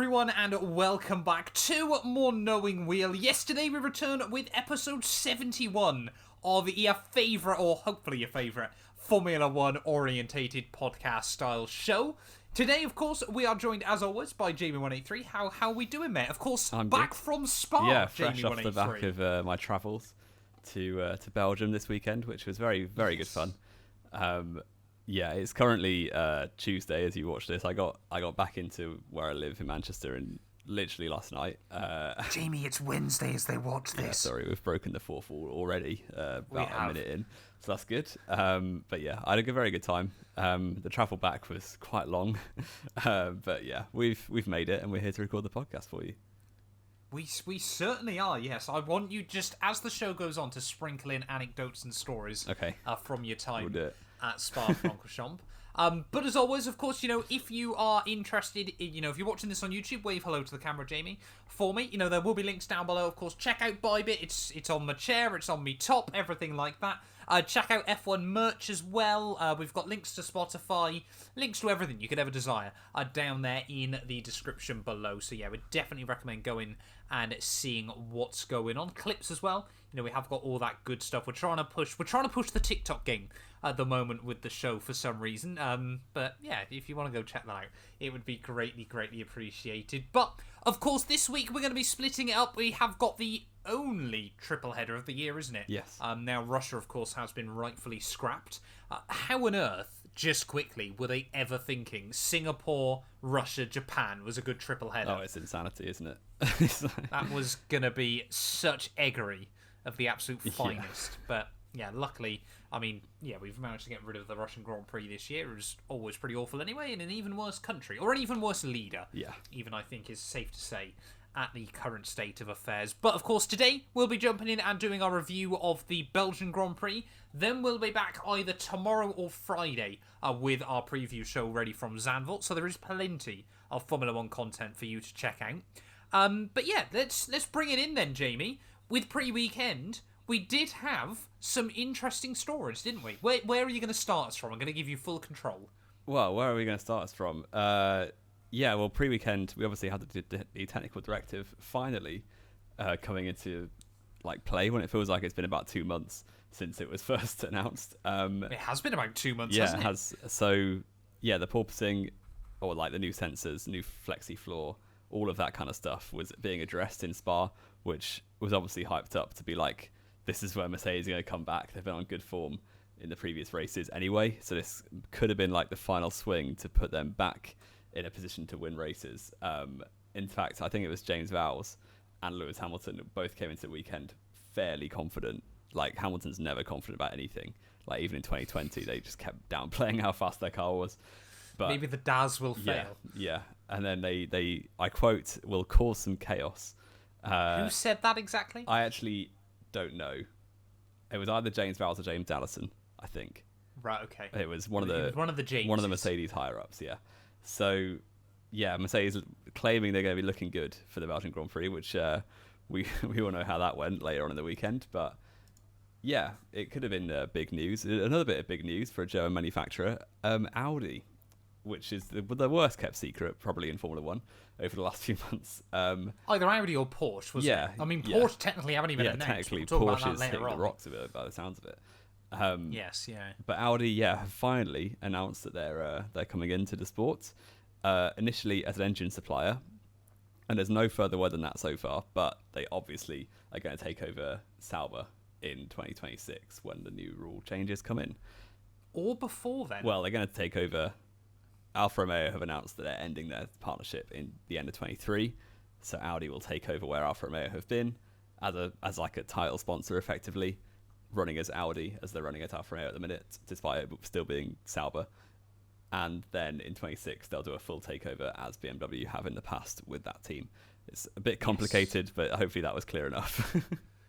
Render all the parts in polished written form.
everyone, and welcome back to More Knowing Wheel. Yesterday we returned with episode 71 of your favourite, or hopefully your favourite, Formula One orientated podcast style show. Today, of course, we are joined as always by Jamie183. How are we doing, mate? Of course, I'm back good. from Spa. Yeah, fresh Jamie off the back of my travels to Belgium this weekend, which was very good fun. Yeah, it's currently Tuesday as you watch this. I got back into where I live in Manchester and literally last night. Jamie, it's Wednesday as they watch this. Yeah, sorry, we've broken the fourth wall already. About a minute in, so that's good. But yeah, I had a very good time. The travel back was quite long, but yeah, we've made it, and we're here to record the podcast for you. We certainly are, yes. I want you, just as the show goes on, to sprinkle in anecdotes and stories from your time at Spa-Francorchamps. But as always, of course, if you are interested in, if you're watching this on YouTube, wave hello to the camera, Jamie, for me. There will be links down below, of course. Check out Bybit. It's on my chair, it's on me top, everything like that. Check out F1 merch as well. We've got links to Spotify, links to everything you could ever desire down there in the description below. So yeah, we'd definitely recommend going and seeing what's going on. Clips as well. We have got all that good stuff. We're trying to push the TikTok game at the moment with the show for some reason. But yeah, if you want to go check that out, it would be greatly appreciated. But of course, this week we're going to be splitting it up. We have got the only triple header of the year, isn't it? Yes. Now Russia, of course, has been rightfully scrapped. How on earth, just quickly, were they ever thinking Singapore, Russia, Japan was a good triple header? Oh, it's insanity, isn't it? That was going to be such eggery of the absolute finest. But yeah, luckily, we've managed to get rid of the Russian Grand Prix this year. It was always pretty awful anyway, in an even worse country, or an even worse leader. Yeah. Even, I think, is safe to say at the current state of affairs. But of course, today we'll be jumping in and doing our review of the Belgian Grand Prix. Then we'll be back either tomorrow or Friday with our preview show ready from Zandvoort. So there is plenty of Formula One content for you to check out. But yeah, let's bring it in then, Jamie. With pre-weekend, we did have some interesting stories, didn't we? Where are you going to start us from? I'm going to give you full control. Well, where are we going to start us from? Yeah, well, pre-weekend, we obviously had the technical directive finally coming into play when it feels like it's been about 2 months since it was first announced. It has been about 2 months, hasn't it? Yeah, it has. So, yeah, the porpoising, or the new sensors, new flexi floor, all of that kind of stuff was being addressed in Spa, which was obviously hyped up to be this is where Mercedes are going to come back. They've been on good form in the previous races anyway, so this could have been the final swing to put them back in a position to win races. In fact, I think it was James Vowles and Lewis Hamilton both came into the weekend fairly confident. Hamilton's never confident about anything. Even in 2020, they just kept downplaying how fast their car was. But maybe the DAS will fail. Yeah. And then they I quote, will cause some chaos. Who said that exactly? I actually don't know. It was either James Vowles or James Allison, I think. Right, okay. It was one of the Jameses. One of the Mercedes higher-ups, yeah. So, yeah, Mercedes claiming they're going to be looking good for the Belgian Grand Prix, which we all know how that went later on in the weekend. But, yeah, it could have been big news. Another bit of big news for a German manufacturer, Audi, which is the worst-kept secret, probably, in Formula One over the last few months. Either Audi or Porsche, wasn't it? Porsche technically haven't even announced. Technically, Porsche is hitting the rocks a bit by the sounds of it. Yes, yeah. But Audi, have finally announced that they're coming into the sport. Initially as an engine supplier, and there's no further word than that so far. But they obviously are going to take over Sauber in 2026 when the new rule changes come in. Or before then. Well, they're going to take over. Alfa Romeo have announced that they're ending their partnership in the end of 23, so Audi will take over where Alfa Romeo have been as a title sponsor, effectively running as Audi as they're running at Alfa Romeo at the minute, despite it still being Sauber. And then in 26 they'll do a full takeover as BMW have in the past with that team. It's a bit complicated, but hopefully that was clear enough.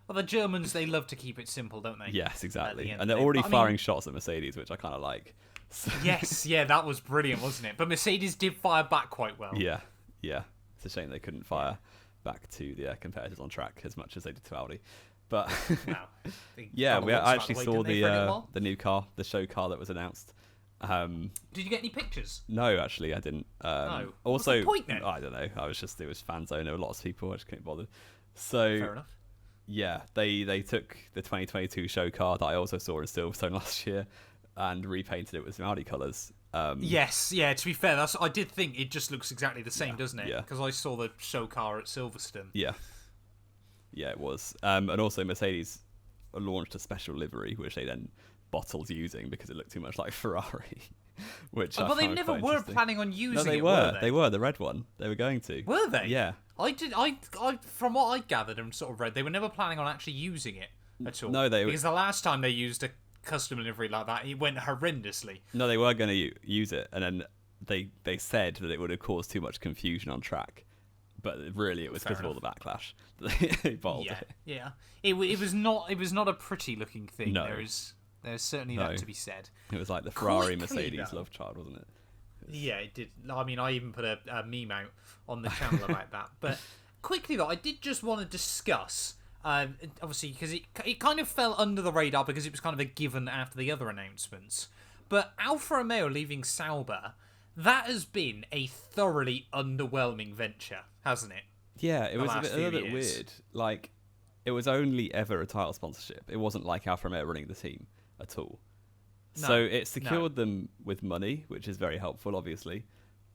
Well, the Germans, they love to keep it simple, don't they? Yes, exactly. And they're already firing shots at Mercedes, which I kind of like. Yes, yeah, that was brilliant, wasn't it? But Mercedes did fire back quite well. Yeah. It's a shame they couldn't fire back to the competitors on track as much as they did to Audi. But I actually saw the new car, the show car that was announced. Did you get any pictures? No, actually, I didn't. No. Also, what's the point then? I don't know. It was fan zone. There were lots of people. I just couldn't bother. So Fair enough. Yeah, they took the 2022 show car that I also saw in Silverstone last year and repainted it with some Audi colours. Yes, yeah. To be fair, I did think it just looks exactly the same, doesn't it? Yeah. Because I saw the show car at Silverstone. Yeah, it was. And also Mercedes launched a special livery which they then bottled using because it looked too much like Ferrari. Which but they never were planning on using it. Were they? They were the red one. They were going to. Were they? Yeah. I from what I gathered and sort of read, they were never planning on actually using it at all. No, because the last time they used a custom livery like that, it went horrendously. No, they were going to use it, and then they said that it would have caused too much confusion on track. But really, it was because of all the backlash that they bottled it. Yeah. It was not a pretty looking thing. No. There's certainly that to be said. It was like the Ferrari Mercedes love child, wasn't it? Yeah, it did. I mean, I even put a meme out on the channel about that. But quickly though, I did just want to discuss, obviously, because it kind of fell under the radar because it was kind of a given after the other announcements. But Alfa Romeo leaving Sauber, that has been a thoroughly underwhelming venture, hasn't it? Yeah, it was a little bit weird. Like, it was only ever a title sponsorship. It wasn't like Alfa Romeo running the team at all. No, so it secured them with money, which is very helpful, obviously.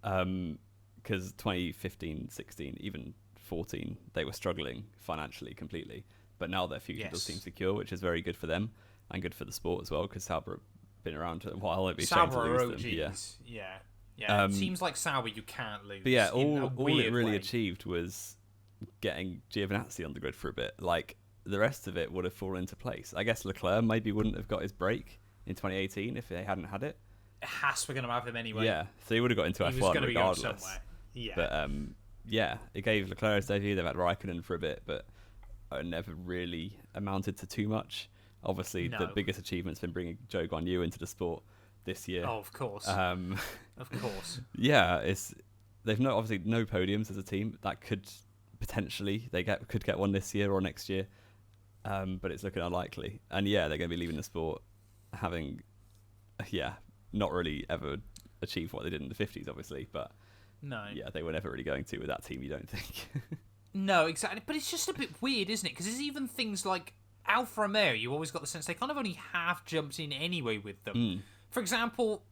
Because 2015, 16, even 14, they were struggling financially completely. But now their future does seem secure, which is very good for them and good for the sport as well, because Sauber have been around a while. It'd be shame to lose them. Yeah. It seems like Sauber you can't lose. But yeah, all it really way. achieved was getting Giovinazzi on the grid for a bit. Like, the rest of it would have fallen into place. I guess Leclerc maybe wouldn't have got his break in 2018 if they hadn't had it. Haas were going to have him anyway. Yeah, so he would have got into F1 regardless. Yeah. But yeah, it gave Leclerc his debut. They've had Raikkonen for a bit, but it never really amounted to too much. Obviously, the biggest achievement's been bringing Zhou Guanyu into the sport this year. Oh, of course. Of course. Yeah, they've obviously no podiums as a team. That could potentially could get one this year or next year, but it's looking unlikely. And yeah, they're going to be leaving the sport having not really ever achieved what they did in the 50s, obviously, but no, they were never really going to with that team, you don't think? No, exactly. But it's just a bit weird, isn't it? Because there's even things like Alfa Romeo, you always got the sense they kind of only half jumped in anyway with them. For example,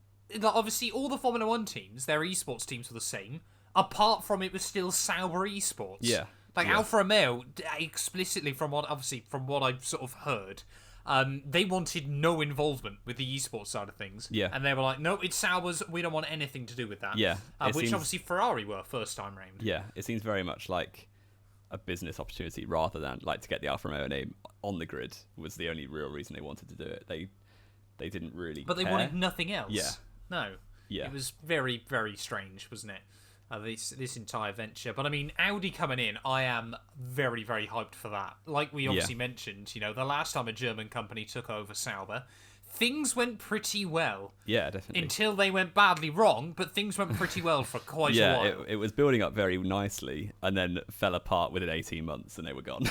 obviously all the Formula 1 teams, their esports teams were the same, apart from it was still Sauber esports. Yeah. Alfa Romeo, explicitly from what I've sort of heard, they wanted no involvement with the esports side of things. Yeah. And they were like, no, it's Sauber's, we don't want anything to do with that. Yeah. Which obviously Ferrari were first time round. Yeah, it seems very much like a business opportunity rather than like to get the Alfa Romeo name on the grid was the only real reason they wanted to do it. They didn't really But they wanted nothing else. Yeah. No. Yeah. It was very, very strange, wasn't it? This entire venture. But I mean, Audi coming in, I am very, very hyped for that. Like we obviously mentioned, the last time a German company took over Sauber, things went pretty well. Yeah, definitely. Until they went badly wrong, but things went pretty well for quite a while. Yeah, it was building up very nicely and then fell apart within 18 months and they were gone.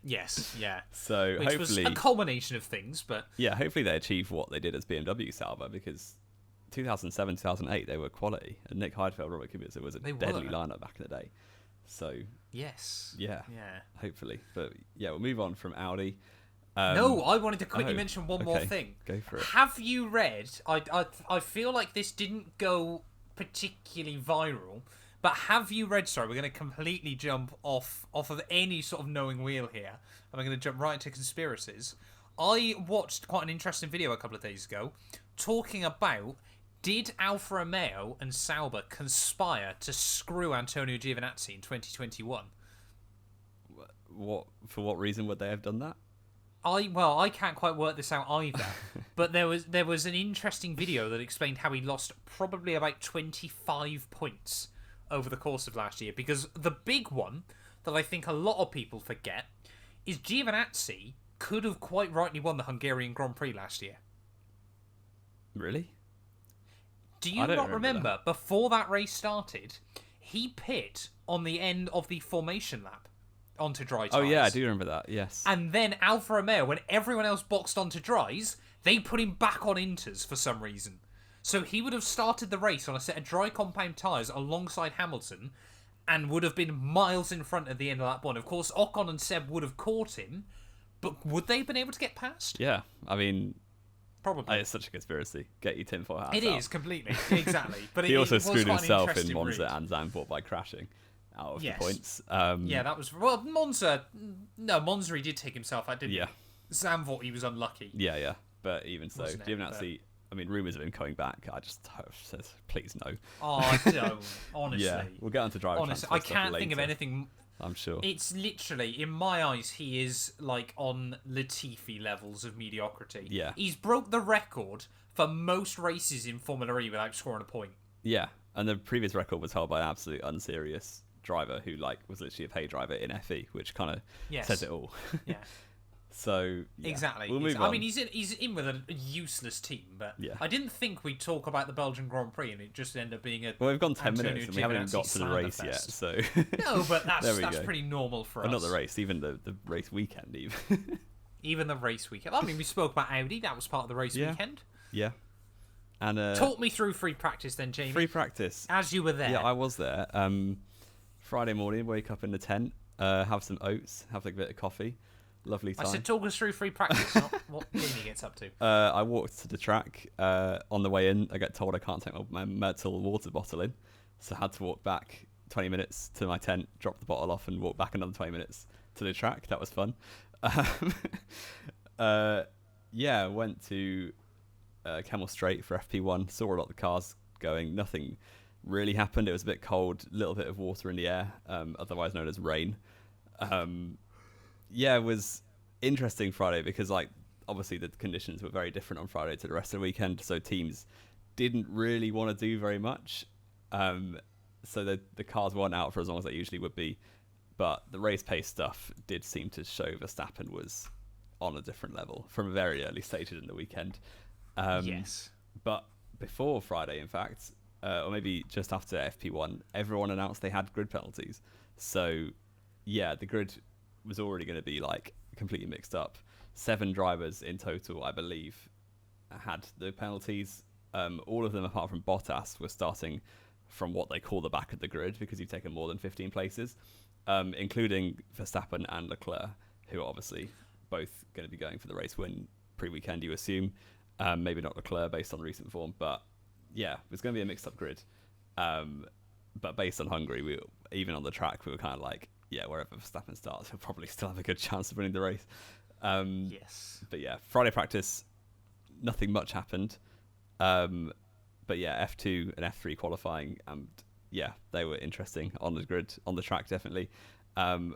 Yes, yeah. So Which hopefully... was a culmination of things, but... Yeah, hopefully they achieve what they did as BMW Sauber because 2007, 2008, they were quality. And Nick Heidfeld, Robert Kubica was a deadly lineup back in the day. So... Yes. Yeah. Hopefully. But yeah, we'll move on from Audi. No, I wanted to quickly mention one more thing. Go for it. Have you read... I feel like this didn't go particularly viral, but have you read... Sorry, we're going to completely jump off of any sort of knowing wheel here, and we're going to jump right into conspiracies. I watched quite an interesting video a couple of days ago talking about... Did Alfa Romeo and Sauber conspire to screw Antonio Giovinazzi in 2021? For what reason would they have done that? I can't quite work this out either. But there was an interesting video that explained how he lost probably about 25 points over the course of last year. Because the big one that I think a lot of people forget is Giovinazzi could have quite rightly won the Hungarian Grand Prix last year. Really? Do you not remember before that race started, he pit on the end of the formation lap onto dry tyres? Oh yeah, I do remember that, yes. And then Alfa Romeo, when everyone else boxed onto dries, they put him back on inters for some reason. So he would have started the race on a set of dry compound tyres alongside Hamilton and would have been miles in front at the end of that point. Of course, Ocon and Seb would have caught him, but would they have been able to get past? Yeah, I mean... Probably. It's such a conspiracy. Get your tinfoil hat out. It is, completely. Exactly. But he also screwed himself in Monza Monza and Zandvoort by crashing out of the points. Yeah, that was... Well, Monza... No, Monza he did take himself out, didn't he? Zandvoort, he was unlucky. Yeah. But even so, do you even see... I mean, rumours of him coming back. I just hope says, please no. Oh, I don't. Honestly. Yeah, we'll get on to driver Honestly, I can't think of anything... I'm sure. It's literally, in my eyes, he is like on Latifi levels of mediocrity. Yeah. He's broke the record for most races in Formula E without scoring a point. Yeah, and the previous record was held by an absolute unserious driver who was literally a pay driver in FE, which kind of says it all. Yeah. So exactly. We'll move on. I mean, he's in with a useless team, but I didn't think we'd talk about the Belgian Grand Prix, and it just ended up being a. Well, we've gone 10 minutes and we haven't even got to the race fest. Yet. So no, but that's pretty normal for us. Not the race, even the race weekend, even. Even the race weekend. I mean, we spoke about Audi. That was part of the race weekend. Yeah. And talk me through free practice then, Jamie. Free practice. As you were there. Yeah, I was there. Friday morning, wake up in the tent, have some oats, have a bit of coffee. Lovely time. I said talk us through free practice, not what Jamie gets up to. I walked to the track. On the way in, I get told I can't take my metal water bottle in. So I had to walk back 20 minutes to my tent, drop the bottle off, and walk back another 20 minutes to the track. That was fun. Went to Kemmel Straight for FP1. Saw a lot of the cars going. Nothing really happened. It was a bit cold, a little bit of water in the air, otherwise known as rain. It was interesting Friday because, obviously the conditions were very different on Friday to the rest of the weekend, so teams didn't really want to do very much. So the cars weren't out for as long as they usually would be, but the race pace stuff did seem to show Verstappen was on a different level from a very early stages in the weekend. Yes. But before Friday, in fact, or maybe just after FP1, everyone announced they had grid penalties. So, the grid was already going to be completely mixed up. 7 drivers in total, I believe, had the penalties. All of them, apart from Bottas, were starting from what they call the back of the grid because you've taken more than 15 places, including Verstappen and Leclerc, who are obviously both going to be going for the race win pre-weekend, you assume. Maybe not Leclerc based on recent form, but it was going to be a mixed-up grid. But based on Hungary, even on the track, we were kind of wherever Verstappen starts, he'll probably still have a good chance of winning the race. Yes. But Friday practice, nothing much happened. But F2 and F3 qualifying, and they were interesting on the grid, on the track, definitely.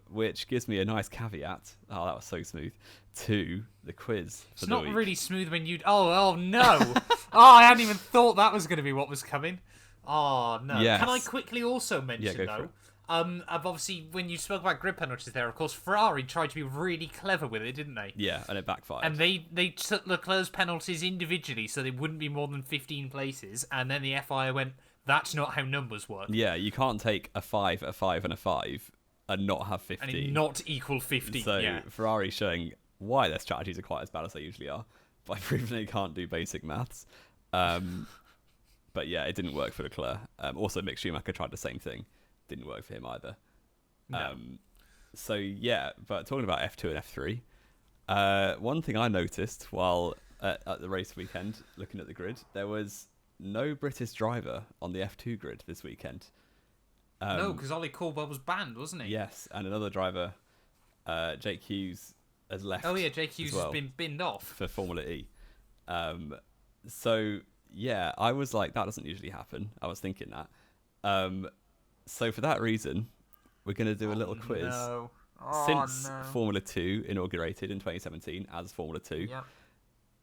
Which gives me a nice caveat. Oh, that was so smooth. To the quiz. It's not really smooth when you. Oh no! I hadn't even thought that was going to be what was coming. Oh no! Yes. Can I quickly also mention though? Obviously, when you spoke about grid penalties there, of course, Ferrari tried to be really clever with it, didn't they? Yeah, and it backfired. And they took Leclerc's penalties individually, so they wouldn't be more than 15 places. And then the FIA went, "That's not how numbers work." Yeah, you can't take a 5, a 5, and a 5 and not have 15. And not equal 15. So Ferrari showing why their strategies are quite as bad as they usually are by proving they can't do basic maths. But it didn't work for Leclerc. Also, Mick Schumacher tried the same thing. Didn't work for him either. No. But talking about F2 and F3, one thing I noticed while at the race weekend, looking at the grid, there was no British driver on the F2 grid this weekend. No, because Ollie Caldwell was banned, wasn't he? Yes, and another driver, Jake Hughes, has left. Oh yeah, Jake Hughes has been binned off for Formula E. I was like, that doesn't usually happen. I was thinking that. So for that reason, we're going to do a little quiz. No. Since Formula 2 inaugurated in 2017 as Formula 2,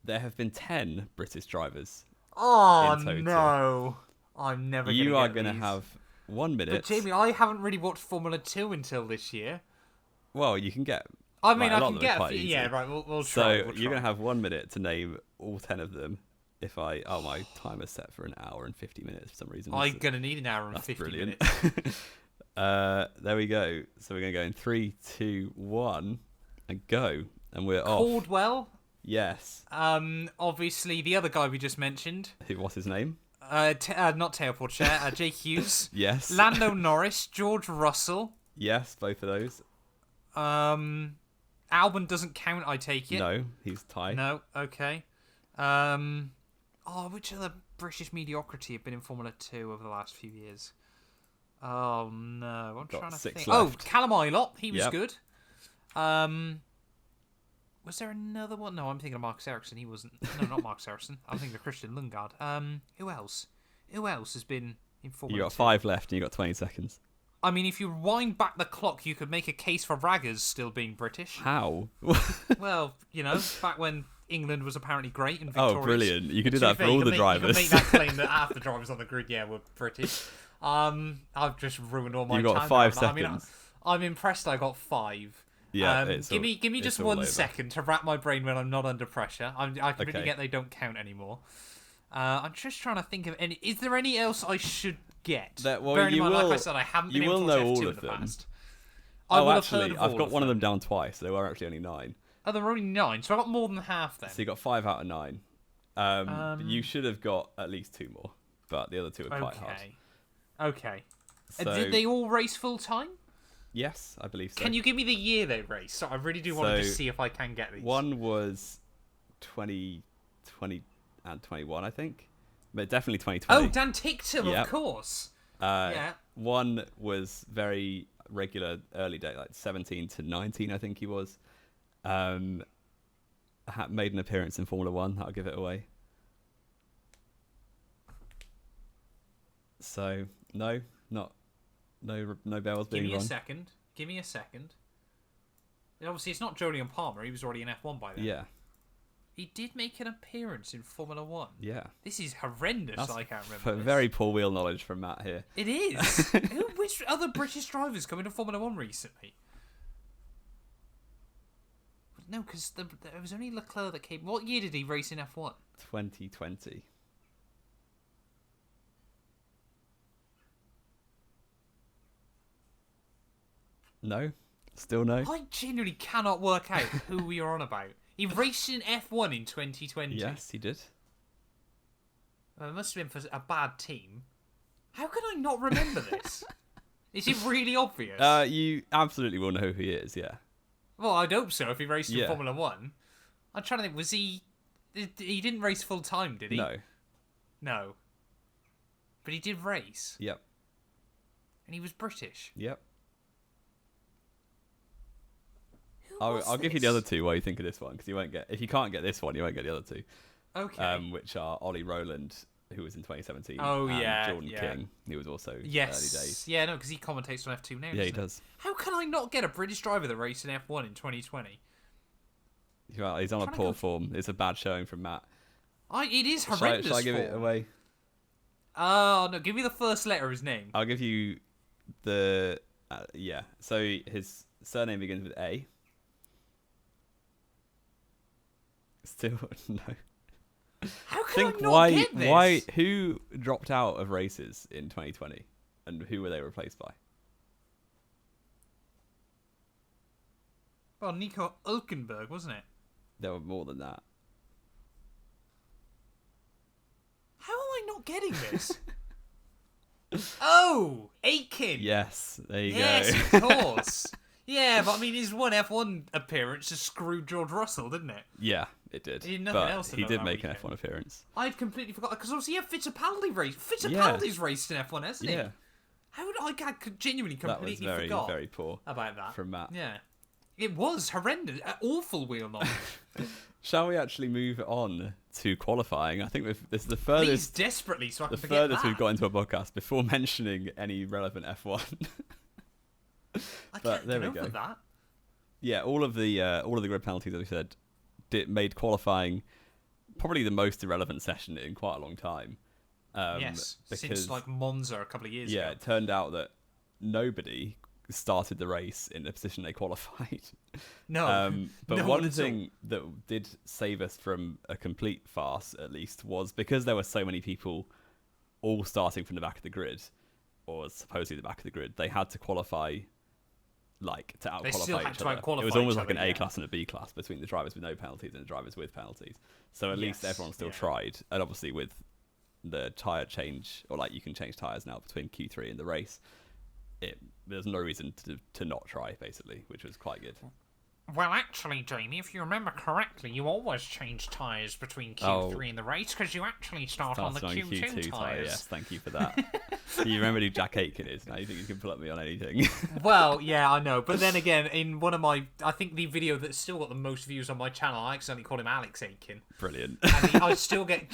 there have been 10 British drivers. Oh in total. No! I'm never going to You are going to have 1 minute. But Jamie, I haven't really watched Formula 2 until this year. Well, you can get. I mean, I can get a few. Yeah, right. We'll try. So you're going to have 1 minute to name all 10 of them. My timer's set for an hour and 50 minutes for some reason. I'm going to need an hour and 50 brilliant. minutes. There we go. So we're going to go in 3, 2, 1, and go. And we're off. Caldwell, Yes. Obviously, the other guy we just mentioned. What's his name? Not Tailport Chair. Jake Hughes. Yes. Lando Norris. George Russell. Yes, both of those. Albon doesn't count, I take it. No, he's tied. No, okay. Which other British mediocrity have been in Formula 2 over the last few years? Oh, no. I'm trying to think. Left. Oh, Callum Ilott. He was good. Was there another one? No, I'm thinking of Marcus Ericsson. He wasn't. No, not Marcus Ericsson. I'm thinking of Christian Lundgaard. Who else? Who else has been in Formula 2? You got 5 left and you got 20 seconds. I mean, if you wind back the clock, you could make a case for Raggers still being British. How? Well, back when England was apparently great and victorious. Oh, brilliant. You could do that for all the drivers. You can make that claim that half the drivers on the grid, were British. I've just ruined all my time. You got 5 seconds. I mean, I'm impressed I got 5. Yeah, give me just 1 second to wrap my brain when I'm not under pressure. I completely get they don't count anymore. I'm just trying to think of any. Is there any else I should get? Bearing in mind, like I said, I haven't been able to watch F2 in the past. Actually, I've got one of them down twice. There were actually only 9. Oh, there were only 9, so I got more than half then. So you got 5 out of 9. You should have got at least 2 more, but the other 2 are quite hard. Okay. So, did they all race full time? Yes, I believe so. Can you give me the year they raced? So I really do want to just see if I can get these. One was 2020 and 21, I think. But definitely 2020. Oh, Dan Ticktum, of course. One was very regular early day, like 17 to 19, I think he was. Made an appearance in Formula 1. I'll give it away. So, no bells being rung. Give me a second. And obviously, it's not Jolyon Palmer. He was already in F1 by then. Yeah. He did make an appearance in Formula 1. Yeah. This is horrendous. I can't remember. Very poor wheel knowledge from Matt here. It is. Which other British drivers come into Formula 1 recently? No, because there was only Leclerc that came. What year did he race in F1? 2020. No? Still no? I genuinely cannot work out who we are on about. He raced in F1 in 2020. Yes, he did. Well, it must have been for a bad team. How can I not remember this? Is it really obvious? You absolutely will know who he is, yeah. Well, I'd hope so if he raced in Formula 1. I'm trying to think, was he... He didn't race full time, did he? No. But he did race. Yep. And he was British. Yep. I'll give you the other 2 while you think of this one, because you won't get. If you can't get this one, you won't get the other 2. Okay. Which are Ollie Rowland, who was in 2017. Oh, and Jordan King, who was also early days. Yeah, no, because he commentates on F2 now. Yeah, he does. How can I not get a British driver that raced in F1 in 2020? He's on a poor form. It's a bad showing from Matt. It is horrendous. Shall I give it away? Oh, no, give me the first letter of his name. I'll give you the... So his surname begins with A. Still, no. How can I not get this? Who dropped out of races in 2020? And who were they replaced by? Well, Nico Hülkenberg, wasn't it? There were more than that. How am I not getting this? Oh, Aitken. Yes, there you go. Yes, of course. Yeah, but I mean, his one F1 appearance just screwed George Russell, didn't it? Yeah, it did. He had nothing else to he know did that make weekend. an F1 appearance. I'd completely forgot, because obviously, Fittipaldi raced. Fittipaldi's raced in F1, hasn't he? Yeah. How would I genuinely completely that was forgot very poor about that from Matt. Yeah. It was horrendous. Awful wheel knowledge. Shall we actually move on to qualifying? I think this is the furthest. Please, desperately, so I can forget the furthest that. we've got into a podcast before mentioning any relevant F1. I can't there get we over go. that. Yeah, all of the grid penalties, as we said, made qualifying probably the most irrelevant session in quite a long time. Yes, since like Monza a couple of years ago. Yeah, it turned out that nobody started the race in the position they qualified. No. But no one thing that did save us from a complete farce, at least, was because there were so many people all starting from the back of the grid, or supposedly the back of the grid, they had to qualify like to They still out had each to other. out-qualify It was almost each like an other, A class and a B class between the drivers with no penalties and the drivers with penalties. So at least everyone still tried, and obviously with the tire change, or like you can change tires now between Q3 and the race, there's no reason to not try, basically, which was quite good. Well, actually, Jamie, if you remember correctly, you always change tyres between Q3 and the race, because you actually start on the Q2 tyres. Yes, thank you for that. You remember who Jack Aitken is? Now you think you can pull up me on anything. Well, yeah, I know. But then again, in one of my... I think the video that's still got the most views on my channel, I accidentally called him Alex Aitken. Brilliant. And I still get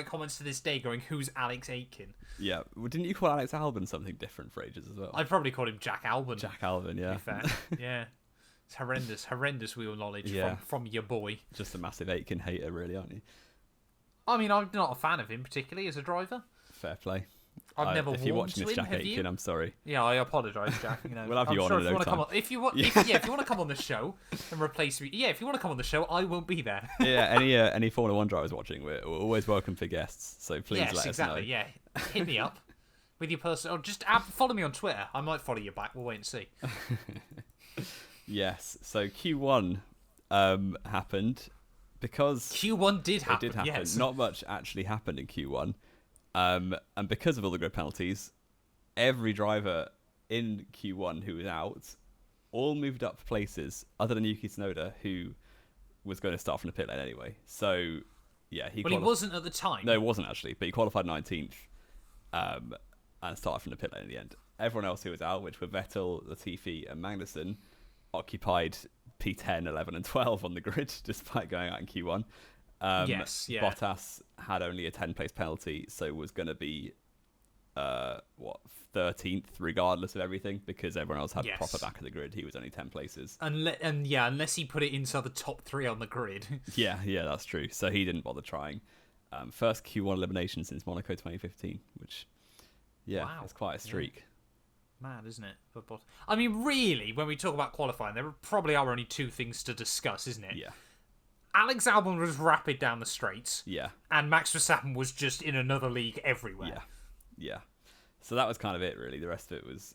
comments to this day going, who's Alex Aitken? Yeah. Well, didn't you call Alex Albon something different for ages as well? I'd probably called him Jack Albon. Jack Albon, yeah. To be fair. Yeah. It's horrendous wheel knowledge from your boy. Just a massive Aitken hater, really, aren't you? I mean, I'm not a fan of him particularly as a driver. Fair play. I've never if you're warmed watching to this, him, Jack have Aitken, you? I'm sorry. Yeah, I apologise, Jack. You know, we'll have you on in no time. If you want to come on the show and replace me, if you want to come on the show, I won't be there. Yeah, any Formula One drivers watching, we're always welcome for guests. So please let us know. Yeah, hit me up with your personal. Or just follow me on Twitter. I might follow you back. We'll wait and see. Yes. So Q1 happened because Q1 did happen. It did happen. Yes. Not much actually happened in Q1, and because of all the grid penalties, every driver in Q1 who was out all moved up places, other than Yuki Tsunoda, who was going to start from the pit lane anyway. So yeah, he wasn't at the time. No, he wasn't actually, but he qualified 19th, and started from the pit lane in the end. Everyone else who was out, which were Vettel, Latifi, and Magnussen, occupied P10, 11, and 12 on the grid, despite going out in Q1. Bottas had only a 10-place penalty, so was going to be 13th, regardless of everything, because everyone else had proper back of the grid. He was only 10 places. Unless he put it inside the top 3 on the grid. yeah, that's true. So he didn't bother trying. First Q1 elimination since Monaco 2015, which, it's quite a streak. Yeah. Mad, isn't it? But I mean, really, when we talk about qualifying, there probably are only two things to discuss, isn't it? Yeah. Alex Albon was rapid down the straights. Yeah. And Max Verstappen was just in another league everywhere. Yeah. So that was kind of it, really. The rest of it was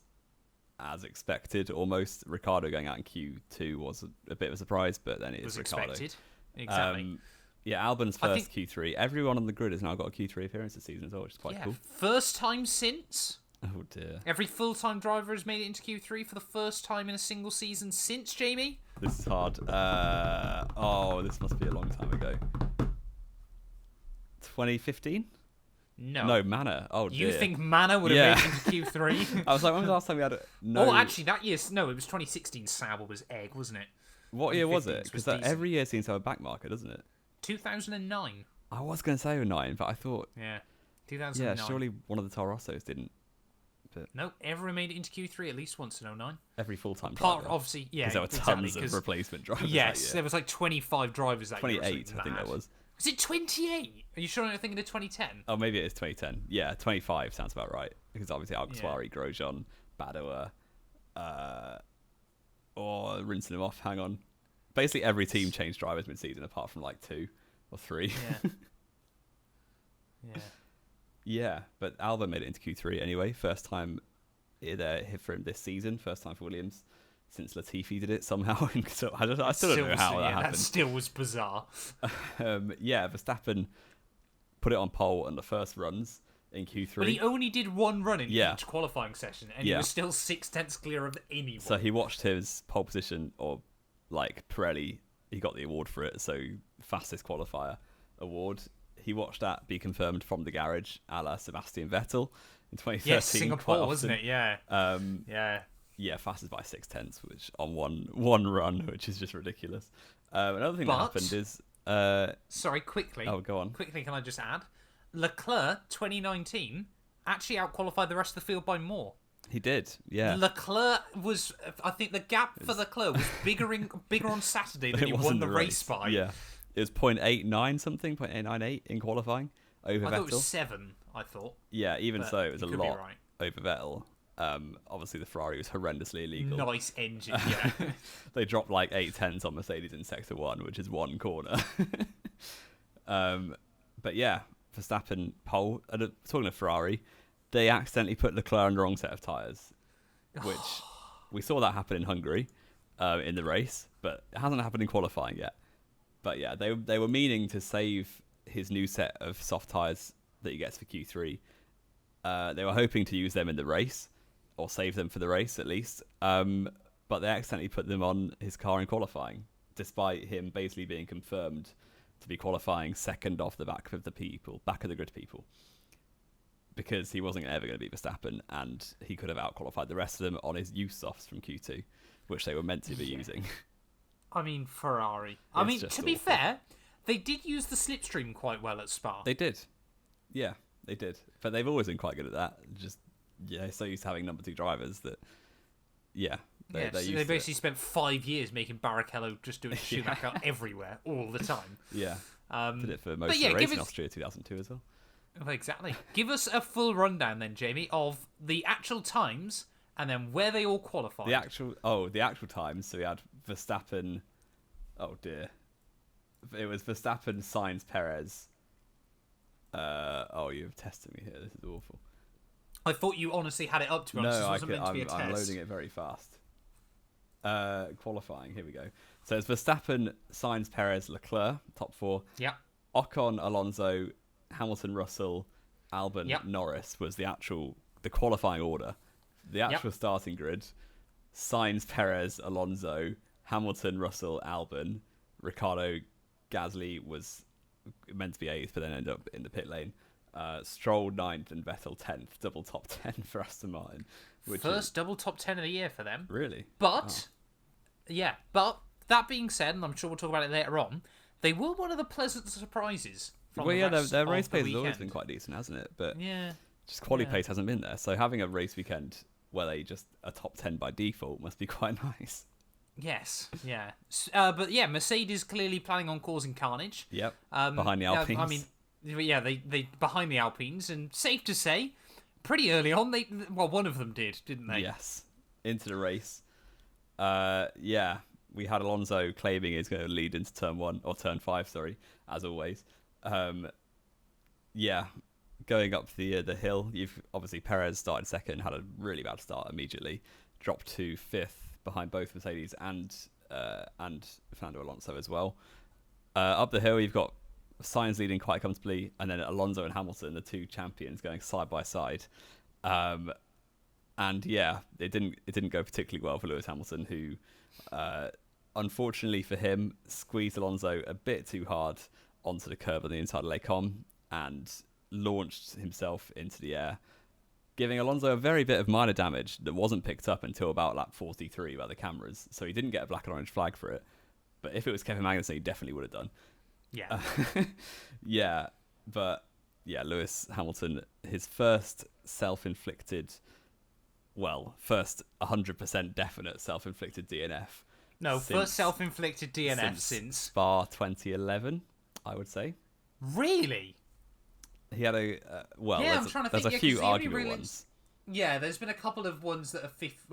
as expected, almost. Ricardo going out in Q2 was a bit of a surprise, but then it was Ricardo. Expected. Exactly. Albon's first Q3. Everyone on the grid has now got a Q3 appearance this season as well, which is quite cool. First time since... Oh dear. Every full-time driver has made it into Q3 for the first time in a single season since, Jamie? This is hard. This must be a long time ago. 2015? No, Manor. Oh dear. You think Manor would have made it into Q3? I was like, when was the last time we had it? No. Oh, actually, that year... No, it was 2016 Sauber was egg, wasn't it? What year was it? Because every year seems to have a back marker, doesn't it? 2009. I was going to say 09, but I thought... Yeah, 2009. Yeah, surely one of the Toro Rossos didn't. But no, everyone made it into Q3 at least once in 09. Every full-time driver. Obviously, yeah. Because there were tons of replacement drivers. Yes, there was like 25 drivers that 28, year. 28, I think that was. Was it 28? Are you sure I'm thinking of 2010? Oh, maybe it is 2010. Yeah, 25 sounds about right. Because obviously Alguersuari, Grosjean, Badoer, or rinsing them off, hang on. Basically every team changed drivers mid-season apart from like 2 or 3. Yeah. Yeah, but Albon made it into Q3 anyway. First time hit for him this season. First time for Williams since Latifi did it somehow. So I still don't know how that happened. That still was bizarre. Verstappen put it on pole on the first runs in Q3. But he only did one run in each qualifying session, and he was still 6/10 clear of anyone. So he watched his pole position, or like Pirelli, he got the award for it. So fastest qualifier award. He watched that be confirmed from the garage, a la Sebastian Vettel in 2013. Yes, Singapore, wasn't it? Yeah. Yeah, fastest by 6/10, which on one run, which is just ridiculous. Another thing that happened is... sorry, quickly. Oh, go on. Quickly, can I just add? Leclerc, 2019, actually outqualified the rest of the field by more. He did, yeah. Leclerc was... I think the gap for Leclerc was bigger on Saturday than he won the race by. Yeah. It was 0.89 something, 0.898 in qualifying over Vettel. I thought it was 7, I thought. Yeah, even so, it was a lot right. over Vettel. Obviously, the Ferrari was horrendously illegal. Nice engine, yeah. They dropped like 8/10s on Mercedes in Sector 1, which is one corner. But yeah, Verstappen pole. Talking of Ferrari, they accidentally put Leclerc on the wrong set of tyres, which We saw that happen in Hungary in the race, but it hasn't happened in qualifying yet. But yeah, they were meaning to save his new set of soft tyres that he gets for Q3. They were hoping to use them in the race, or save them for the race at least. But they accidentally put them on his car in qualifying, despite him basically being confirmed to be qualifying second off the back of the grid people, because he wasn't ever going to beat Verstappen, and he could have out-qualified the rest of them on his used softs from Q2, which they were meant to be using. I mean, Ferrari. I mean, to be fair, they did use the slipstream quite well at Spa. They did. Yeah, they did. But they've always been quite good at that. Just, so used to having number 2 drivers that, they basically spent 5 years making Barrichello just doing Schumacher everywhere, all the time. Yeah. Did it for most of the race in Austria 2002 as well. Exactly. Give us a full rundown then, Jamie, of the actual times and then where they all qualified. The actual times. So we had Verstappen. Oh dear. It was Verstappen, Sainz, Perez. You've tested me here. This is awful. I thought you honestly had it up, to be honest. No, this wasn't meant to be a test. I'm loading it very fast. Qualifying, here we go. So it's Verstappen, Sainz, Perez, Leclerc, top 4. Yeah. Ocon, Alonso, Hamilton, Russell, Albon, Norris was the qualifying order. The actual starting grid: Sainz, Perez, Alonso, Hamilton, Russell, Albon, Ricciardo, Gasly was meant to be 8th, but then ended up in the pit lane. Stroll 9th and Vettel 10th, double top 10 for Aston Martin. First double top 10 of the year for them. Really? But that being said, and I'm sure we'll talk about it later on, they were one of the pleasant surprises. Their race pace has always been quite decent, hasn't it? But just quality pace hasn't been there. So having a race weekend where they just are top 10 by default must be quite nice. Yes, yeah. But Mercedes clearly planning on causing carnage. Yep. Behind the Alpines. They behind the Alpines, and safe to say, pretty early on, one of them didn't they? Yes. Into the race. We had Alonso claiming he's going to lead into turn 5, as always. Going up the hill, you've obviously Perez started second, had a really bad start immediately, dropped to 5th behind both Mercedes and Fernando Alonso as well. Up the hill, you've got Sainz leading quite comfortably, and then Alonso and Hamilton, the 2 champions, going side by side. It didn't go particularly well for Lewis Hamilton, who, unfortunately for him, squeezed Alonso a bit too hard onto the curb on the inside of Les Combes and launched himself into the air, giving Alonso a very bit of minor damage that wasn't picked up until about lap 43 by the cameras. So he didn't get a black and orange flag for it. But if it was Kevin Magnussen, he definitely would have done. Yeah. Lewis Hamilton, his first 100% definite self-inflicted DNF. No, first self-inflicted DNF since Spa 2011, I would say. Really? He had there's a few arguable ones. Yeah, there's been a couple of ones that are 50.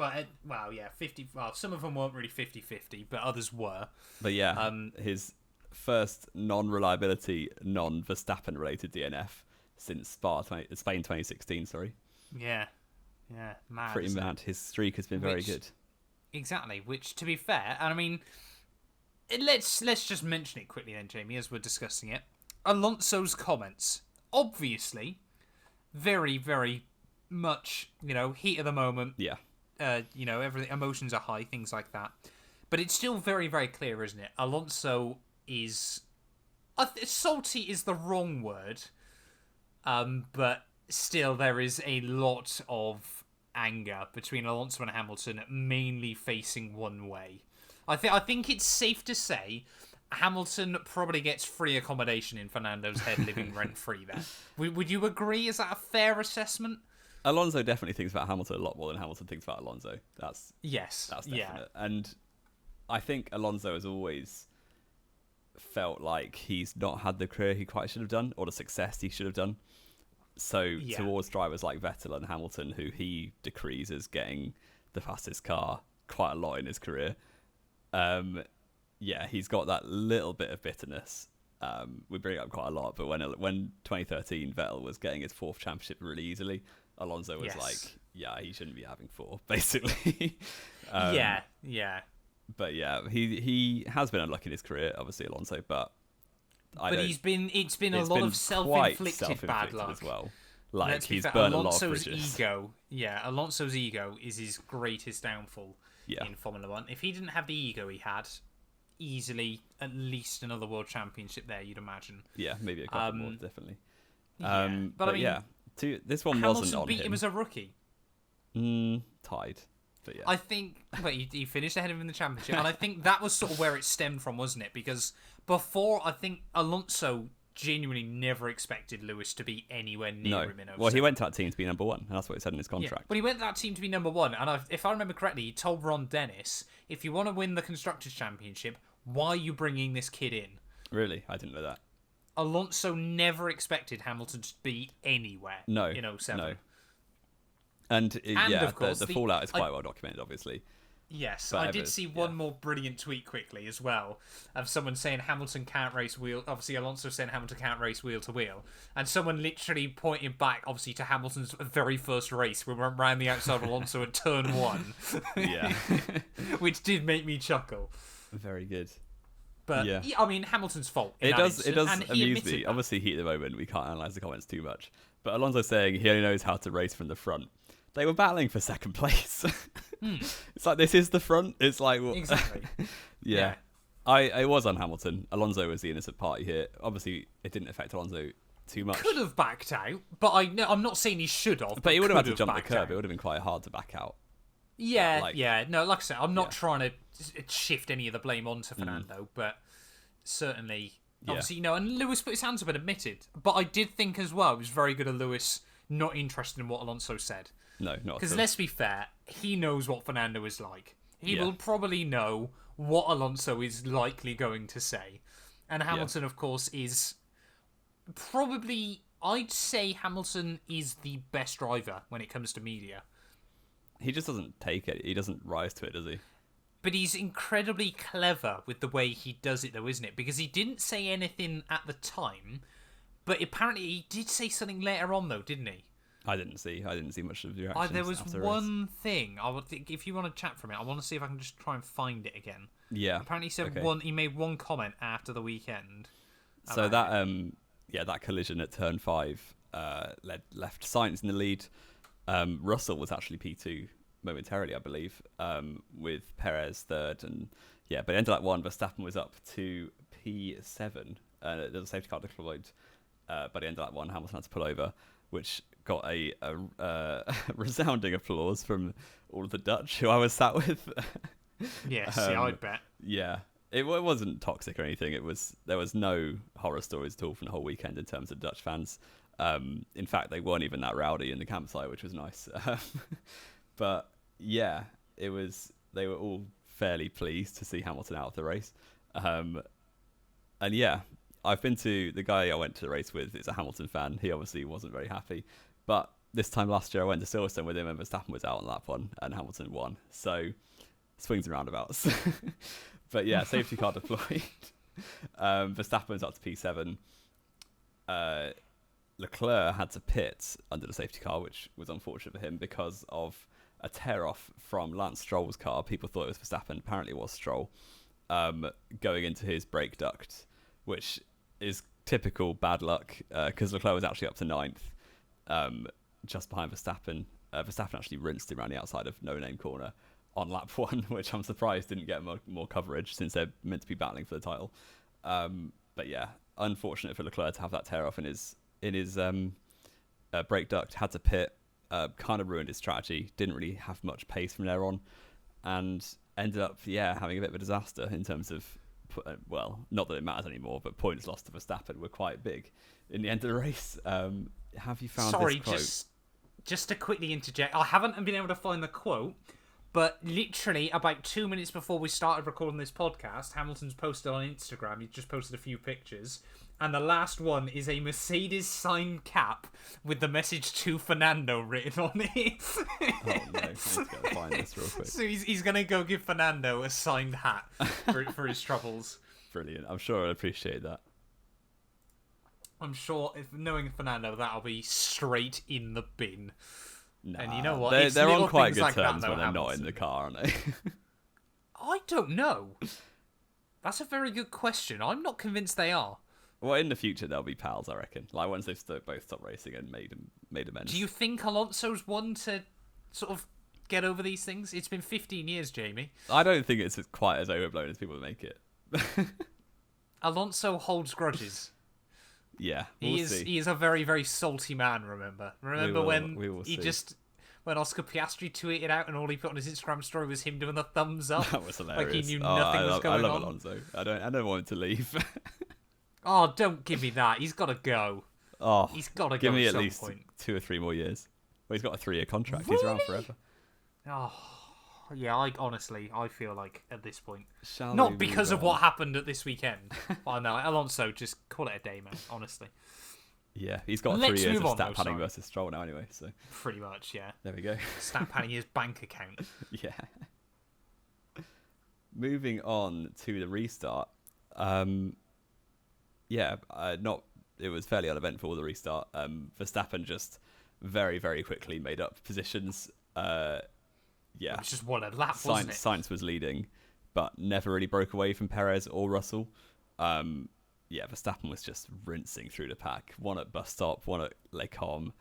Well, some of them weren't really 50-50, but others were. But his first non-reliability, non-Verstappen-related DNF since Spain 2016. Sorry. Yeah, mad. Pretty mad. His streak has been very good. Exactly. Which, to be fair, and I mean, let's just mention it quickly then, Jamie, as we're discussing it. Alonso's comments, obviously, very, very much, heat of the moment. Yeah. Everything, emotions are high, things like that. But it's still very, very clear, isn't it? Alonso is... salty is the wrong word. But still, there is a lot of anger between Alonso and Hamilton, mainly facing one way. I think it's safe to say Hamilton probably gets free accommodation in Fernando's head, living rent-free there. Would you agree? Is that a fair assessment? Alonso definitely thinks about Hamilton a lot more than Hamilton thinks about Alonso. That's definite. Yeah. And I think Alonso has always felt like he's not had the career he quite should have done, or the success he should have done. So towards drivers like Vettel and Hamilton, who he decrees as getting the fastest car quite a lot in his career, he's got that little bit of bitterness. We bring it up quite a lot, but when 2013 Vettel was getting his 4th championship really easily, Alonso was like, he shouldn't be having 4, basically. Yeah. But yeah, he has been unlucky in his career, obviously, Alonso. But it's been a lot of self-inflicted bad luck as well. Like, he's burned a lot of bridges. Alonso's ego is his greatest downfall in Formula One. If he didn't have the ego he had, easily at least another world championship there, you'd imagine. Yeah, maybe a couple more, definitely. But I mean, this one Hamilton wasn't on beat him as a rookie. Tied. But yeah. I think he finished ahead of him in the championship, and I think that was sort of where it stemmed from, wasn't it? Because before, I think Alonso genuinely never expected Lewis to be anywhere near him in 07. Well, he went to that team to be number one, and that's what he said in his contract. Yeah. But he went to that team to be number one, and if I remember correctly, he told Ron Dennis, if you want to win the Constructors' Championship, why are you bringing this kid in? Really? I didn't know that. Alonso never expected Hamilton to be anywhere in 07. No. And of course, the fallout is quite well documented, obviously. Yes, I did see one more brilliant tweet quickly as well of someone saying Hamilton can't race wheel. Obviously, Alonso saying Hamilton can't race wheel to wheel, and someone literally pointing back, obviously, to Hamilton's very first race when we went round the outside of Alonso at turn 1. Yeah, which did make me chuckle. Very good. But I mean, Hamilton's fault. It does amuse me. Obviously, heat at the moment, we can't analyse the comments too much. But Alonso saying he only knows how to race from the front. They were battling for second place. It's like, this is the front. It's like, well, exactly. Yeah. I was on Hamilton. Alonso was the innocent party here. Obviously, it didn't affect Alonso too much. Could have backed out, but I'm not saying he should have. But he would have had to jump the curb. It would have been quite hard to back out. Yeah, No, like I said, I'm not trying to shift any of the blame onto Fernando, but certainly, obviously, and Lewis put his hands up and admitted. But I did think as well, it was very good of Lewis not interested in what Alonso said. No, not because let's be fair, he knows what Fernando is like. He will probably know what Alonso is likely going to say. And Hamilton, of course, is probably, I'd say Hamilton is the best driver when it comes to media. He just doesn't take it. He doesn't rise to it, does he? But he's incredibly clever with the way he does it, though, isn't it? Because he didn't say anything at the time, but apparently he did say something later on, though, didn't he? I didn't see much of your actions. There was one thing. I would think, if you want to chat from it, I want to see if I can just try and find it again. Yeah. Apparently, he said he made one comment after the weekend. So that that collision at turn 5 left Sainz in the lead. Russell was actually P2 momentarily, I believe, with Perez third, and but ended at 1. Verstappen was up to P7. There was a safety car deployed, but he ended at 1. Hamilton had to pull over, which got a resounding applause from all of the Dutch who I was sat with. Yes, I'd bet. Yeah, it wasn't toxic or anything. There was no horror stories at all from the whole weekend in terms of Dutch fans. In fact, they weren't even that rowdy in the campsite, which was nice. But yeah, they were all fairly pleased to see Hamilton out of the race. And yeah, I've been to, the guy I went to the race with is a Hamilton fan. He obviously wasn't very happy. But this time last year, I went to Silverstone with him, and Verstappen was out on lap 1, and Hamilton won. So, swings and roundabouts. But yeah, safety car deployed. Verstappen's up to P7. Leclerc had to pit under the safety car, which was unfortunate for him because of a tear-off from Lance Stroll's car. People thought it was Verstappen. Apparently it was Stroll. Going into his brake duct, which is typical bad luck because Leclerc was actually up to 9th, just behind Verstappen. Verstappen actually rinsed him around the outside of no-name corner on lap 1, which I'm surprised didn't get more coverage since they're meant to be battling for the title. But yeah, unfortunate for Leclerc to have that tear off in his brake duct. Had to pit, kind of ruined his strategy. Didn't really have much pace from there on, and ended up having a bit of a disaster in terms of, well, not that it matters anymore, but points lost to Verstappen were quite big in the end of the race. Have you found this quote? Just to quickly interject, I haven't been able to find the quote, but literally about 2 minutes before we started recording this podcast, Hamilton's posted on Instagram. He just posted a few pictures, and the last one is a Mercedes signed cap with the message "To Fernando" written on it. Oh no! I need to go find this real quick. So he's gonna go give Fernando a signed hat for his troubles. Brilliant! I'm sure I'll appreciate that. I'm sure, if knowing Fernando, that'll be straight in the bin. Nah, and you know what? They're on quite good like terms when they're not in the car, aren't they? I don't know. That's a very good question. I'm not convinced they are. Well, in the future they'll be pals, I reckon. Like once they've both stopped racing and made amends. Do you think Alonso's one to sort of get over these things? It's been 15 years, Jamie. I don't think it's quite as overblown as people make it. Alonso holds grudges. Yeah, He is a very, very salty man. Remember when Oscar Piastri tweeted out and all he put on his Instagram story was him doing the thumbs up? That was hilarious. Like he knew nothing was going on. I love Alonso. I don't want him to leave. Oh, don't give me that. He's got to go. Oh, he's got to go. Give me at at least point. 2 or 3 more years. Well, he's got a 3-year contract. Really? He's around forever. Oh, yeah. I feel like at this point, Shall not because of what happened at this weekend. But no, Alonso, just call it a day, man. Honestly. Yeah, he's got 3 years of stat padding versus Stroll now, anyway. So pretty much, yeah. There we go. Stat padding his bank account. Yeah. Moving on to the restart. It was fairly uneventful, the restart. Verstappen just very, very quickly made up positions. It was just one a lap, wasn't it? Sainz was leading, but never really broke away from Perez or Russell. Verstappen was just rinsing through the pack. One at bus stop, one at Les Combes.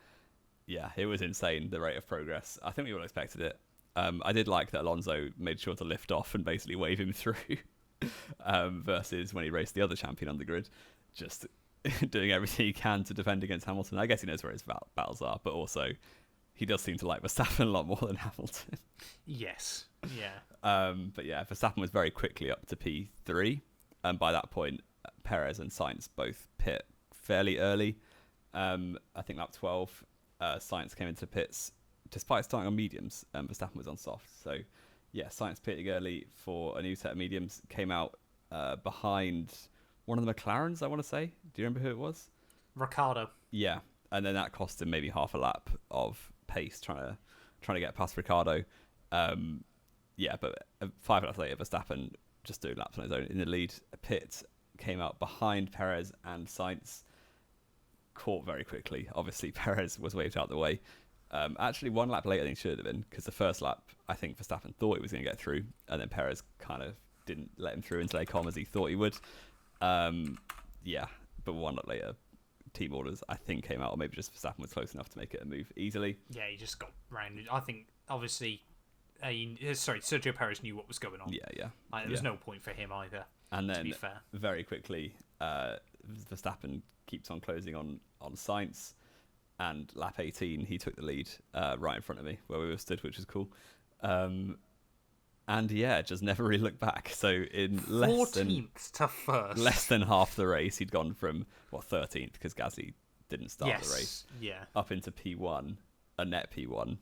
Yeah, it was insane, the rate of progress. I think we all expected it. I did like that Alonso made sure to lift off and basically wave him through versus when he raced the other champion on the grid, just doing everything he can to defend against Hamilton. I guess he knows where his battles are, but also he does seem to like Verstappen a lot more than Hamilton. Yes, yeah. Verstappen was very quickly up to P3, and by that point, Perez and Sainz both pit fairly early. I think lap 12, Sainz came into pits despite starting on mediums, and Verstappen was on soft. So, yeah, Sainz pitting early for a new set of mediums, came out behind one of the McLarens, I want to say. Do you remember who it was? Ricciardo. Yeah, and then that cost him maybe half a lap of pace trying to get past Ricciardo. But 5 laps later, Verstappen just doing laps on his own in the lead. Pit came out behind Perez and Sainz, caught very quickly. Obviously, Perez was waved out the way. Actually, 1 lap later than he should have been, because the first lap, I think Verstappen thought he was going to get through, and then Perez kind of didn't let him through into Les Combes as he thought he would. But 1 lap later, team orders, I think, came out, or maybe just Verstappen was close enough to make it a move easily. Yeah, he just got rounded. I think, obviously, Sergio Perez knew what was going on. Yeah. There was no point for him either, and then, to be fair. Very quickly, Verstappen keeps on closing on Sainz, and lap 18, he took the lead right in front of me, where we were stood, which was cool. Just never really looked back. So in less than half the race, he'd gone from 13th, because Gasly didn't start the race, up into P1, a net P1.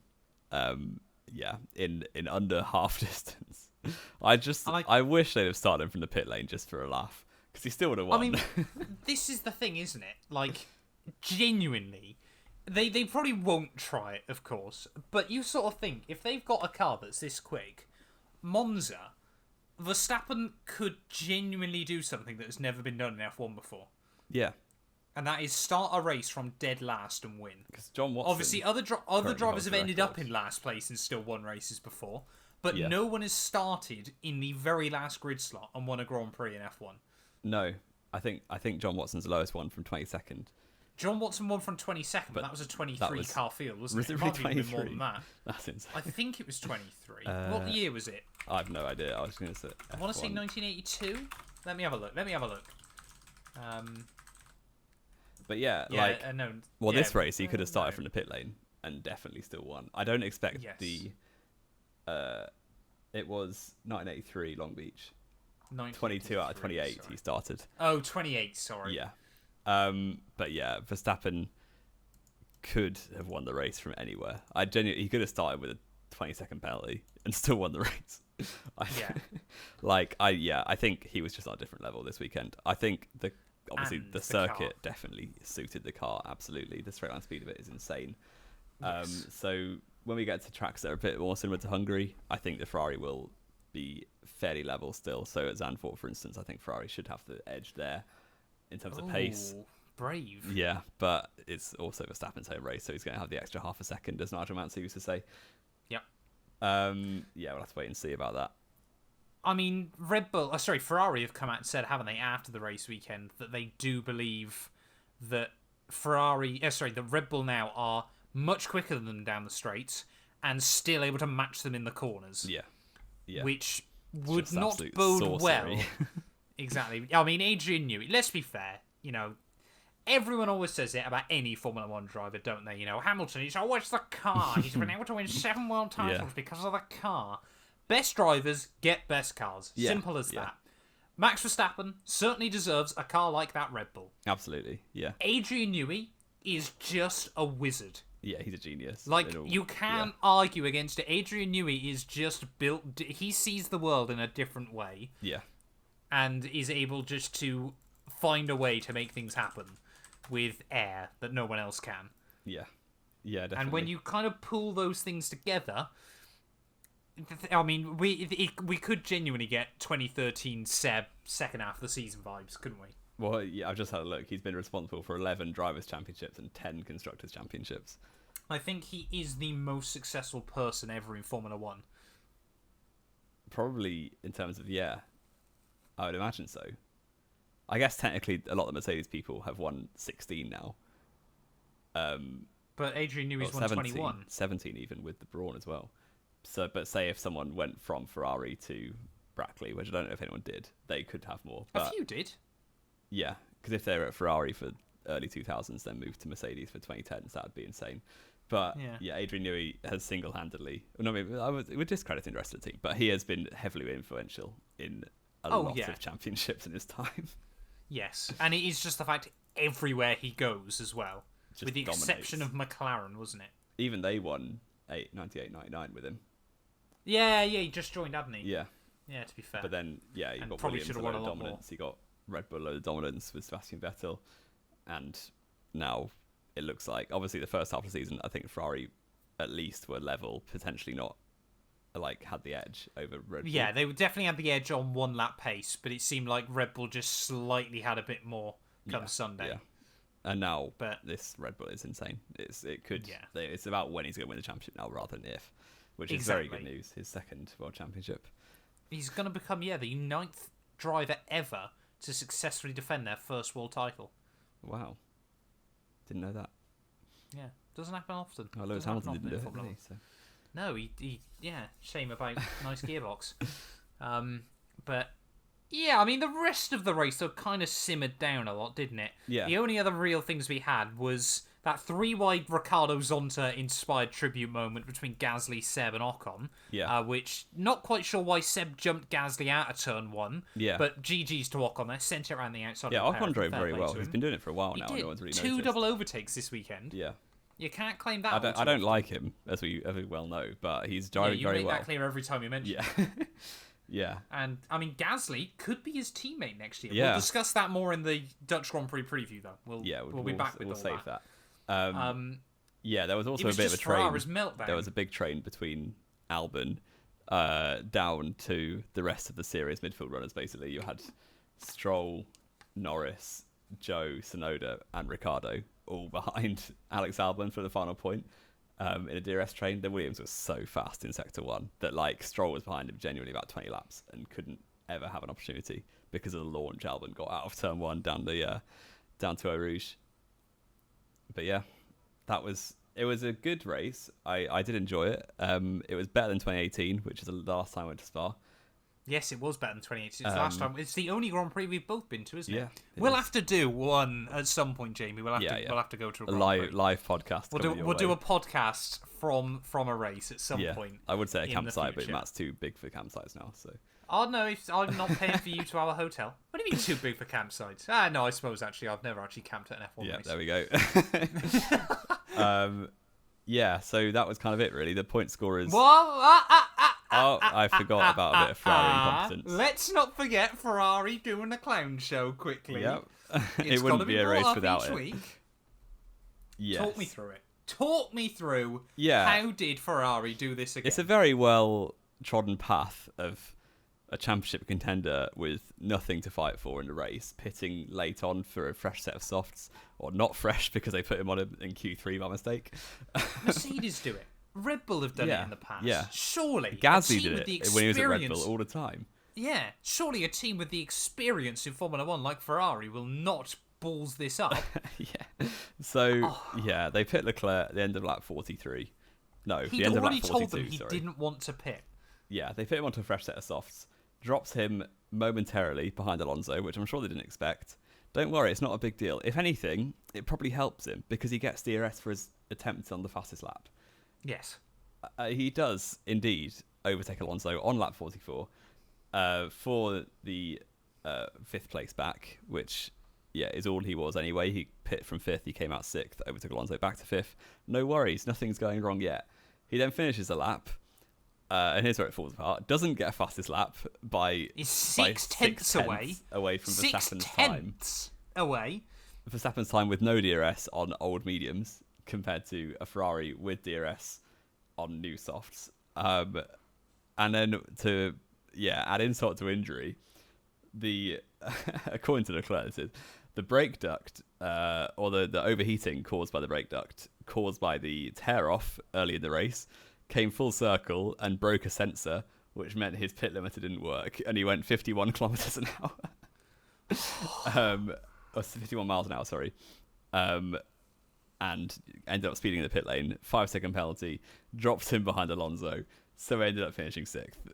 In under half distance. I wish they'd have started him from the pit lane just for a laugh, because he still would have won. I mean, this is the thing, isn't it? Like, genuinely, they probably won't try it, of course, but you sort of think, if they've got a car that's this quick, Monza, Verstappen could genuinely do something that has never been done in F1 before. Yeah. And that is start a race from dead last and win. Because John Watson, obviously, other drivers have ended up in last place and still won races before, but no one has started in the very last grid slot and won a Grand Prix in F1. No, I think John Watson's lowest one from 22nd. John Watson won from 22nd, but that was a 23 car field, wasn't it? It might really have been more than that. That's insane. I think it was 23. What year was it? I have no idea. I was going to say I want to say 1982. Let me have a look. But this race he could have started from the pit lane and definitely still won. I don't expect it was 1983 Long Beach. 22 out of 28 he started. Oh, 28, sorry. Yeah. Verstappen could have won the race from anywhere. He could have started with a 20-second penalty and still won the race. I think he was just on a different level this weekend. I think the circuit definitely suited the car. Absolutely, the straight line speed of it is insane. Yes. So when we get to tracks that are a bit more similar to Hungary, I think the Ferrari will be fairly level still. So at Zandvoort, for instance, I think Ferrari should have the edge there in terms of pace. brave. Yeah, but it's also Verstappen's home race, so he's going to have the extra half a second, as Nigel Mansell used to say. Yep. Yeah, we'll have to wait and see about that. I mean, Ferrari have come out and said, haven't they, after the race weekend, that they do believe that that Red Bull now are much quicker than them down the straights and still able to match them in the corners. Yeah. Which would not bode well. Exactly. I mean, Adrian Newey, let's be fair, everyone always says it about any Formula 1 driver, don't they? Hamilton, it's the car. He's been able to win 7 world titles because of the car. Best drivers get best cars. Simple as that. Max Verstappen certainly deserves a car like that Red Bull. Absolutely, yeah. Adrian Newey is just a wizard. Yeah, he's a genius. You can't argue against it. Adrian Newey is just built... He sees the world in a different way. Yeah. And is able just to find a way to make things happen with air that no one else can. Yeah. Yeah, definitely. And when you kind of pull those things together... I mean, we could genuinely get 2013 Seb second half of the season vibes, couldn't we? Well, yeah, I've just had a look. He's been responsible for 11 Drivers' Championships and 10 Constructors' Championships. I think he is the most successful person ever in Formula 1. Probably in terms of, I would imagine so. I guess technically a lot of the Mercedes people have won 16 now. But Adrian Newey's won 21. 17 even with the Brawn as well. So, but say if someone went from Ferrari to Brackley, which I don't know if anyone did, they could have more. But, a few did. Yeah, because if they were at Ferrari for early 2000s, then moved to Mercedes for 2010s, that would be insane. But Adrian Newey has single-handedly... we're discrediting the rest of the team, but he has been heavily influential in a lot of championships in his time. Yes, and it is just the fact everywhere he goes as well. Just with the dominates. Exception of McLaren, wasn't it? Even they won 98-99 with him. Yeah, he just joined, hadn't he? Yeah. Yeah, to be fair. But then, you got probably Williams should have a won load a of lot dominance. You got Red Bull a load of dominance with Sebastian Vettel. And now it looks like, obviously the first half of the season, I think Ferrari at least were level, potentially not had the edge over Red Bull. Yeah, they definitely had the edge on one lap pace, but it seemed like Red Bull just slightly had a bit more come Sunday. Yeah. And now this Red Bull is insane. It's about when he's going to win the championship now rather than if, which is very good news. His second world championship. He's going to become the 9th driver ever to successfully defend their first world title. Wow. Didn't know that. Yeah, doesn't happen often. Oh, Lewis Hamilton didn't do it, did he? So. No, he shame about nice gearbox. But yeah, I mean, the rest of the race though kind of simmered down a lot, didn't it? Yeah. The only other real things we had was that 3-wide Riccardo Zonta inspired tribute moment between Gasly, Seb, and Ocon. Yeah. Which, not quite sure why Seb jumped Gasly out of turn 1. Yeah. But GG's to Ocon there, sent it around the outside. Yeah, of the Ocon drove very well. He's been doing it for a while now. No one's really noticed. 2 double overtakes this weekend. Yeah. You can't claim that. I don't like him, as we well know, but he's driving very well. You make that clear every time you mention it. Yeah. And, I mean, Gasly could be his teammate next year. Yeah. We'll discuss that more in the Dutch Grand Prix preview, though. We'll be back with all save that. There was also a bit of a train. Meltdown. There was a big train between Albon down to the rest of the series midfield runners, basically. You had Stroll, Norris, Joe, Tsunoda, and Ricciardo all behind Alex Albon for the final point in a DRS train. Then Williams was so fast in Sector 1 that Stroll was behind him genuinely about 20 laps and couldn't ever have an opportunity because of the launch. Albon got out of turn 1 down to Eau Rouge. But yeah, it was a good race. I did enjoy it. It was better than 2018, which is the last time I went to Spa. Yes, it was better than 2018. It's the last time. It's the only Grand Prix we've both been to, isn't it? Yeah. We'll have to do one at some point, Jamie. We'll have to go to a live podcast. We'll do a podcast from a race at some point. I would say a campsite, but Matt's too big for campsites now. So. Oh no, if I'm not paying for you to our hotel. What do you mean too big for campsites? No, I suppose actually I've never actually camped at an F1 race. There we go. So that was kind of it, really. The point scorers. I forgot about a bit of Ferrari incompetence. Let's not forget Ferrari doing a clown show quickly. Yep. It wouldn't be a race without it. Week. Yes. Talk me through it. Talk me through how did Ferrari do this again? It's a very well trodden path of a championship contender with nothing to fight for in the race, pitting late on for a fresh set of softs, or not fresh because they put him on in Q3 by mistake. Mercedes do it. Red Bull have done it in the past. Yeah. Surely Gasly did it when he was at Red Bull all the time. Yeah, surely a team with the experience in Formula 1 like Ferrari will not balls this up. Yeah. So, they pit Leclerc at the end of lap 43. No, He'd the end of lap 42, already told them he didn't want to pit. Yeah, they put him onto a fresh set of softs, drops him momentarily behind Alonso, which I'm sure they didn't expect. Don't worry, it's not a big deal. If anything, it probably helps him because he gets DRS for his attempt on the fastest lap. Yes. He does indeed overtake Alonso on lap 44 for the 5th place back, which is all he was anyway. He pit from 5th, he came out 6th, overtook Alonso back to 5th. No worries, nothing's going wrong yet. He then finishes the lap, and here's where it falls apart. Doesn't get a fastest lap by... He's 6/10 away from Verstappen's time. 6/10 away. Verstappen's time with no DRS on old mediums compared to a Ferrari with DRS on new softs. And then to add insult to injury, according to Leclerc, the brake duct or the overheating caused by the brake duct, caused by the tear off early in the race, came full circle and broke a sensor, which meant his pit limiter didn't work, and he went 51 kilometers an hour. Or 51 miles an hour, sorry. And ended up speeding in the pit lane. 5-second penalty, dropped him behind Alonso, so he ended up finishing 6th.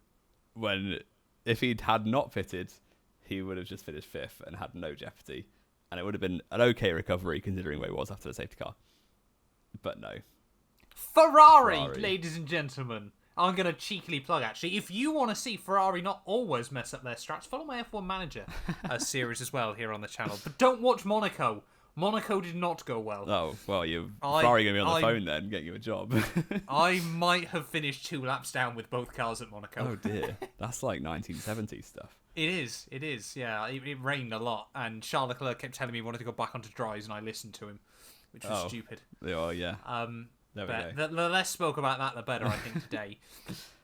When, if he'd had not pitted, he would have just finished 5th and had no jeopardy. And it would have been an okay recovery considering where he was after the safety car. But no. Ferrari, ladies and gentlemen. I'm going to cheekily plug, actually. If you want to see Ferrari not always mess up their strats, follow my F1 Manager series as well here on the channel. But don't watch Monaco. Monaco did not go well. Oh, well, Ferrari going to be on the phone then, getting you a job. I might have finished 2 laps down with both cars at Monaco. Oh, dear. That's like 1970s stuff. It is, yeah. It rained a lot, and Charles Leclerc kept telling me he wanted to go back onto dries, and I listened to him, which was stupid. Oh, yeah. There we go. The less spoke about that, the better, I think, today.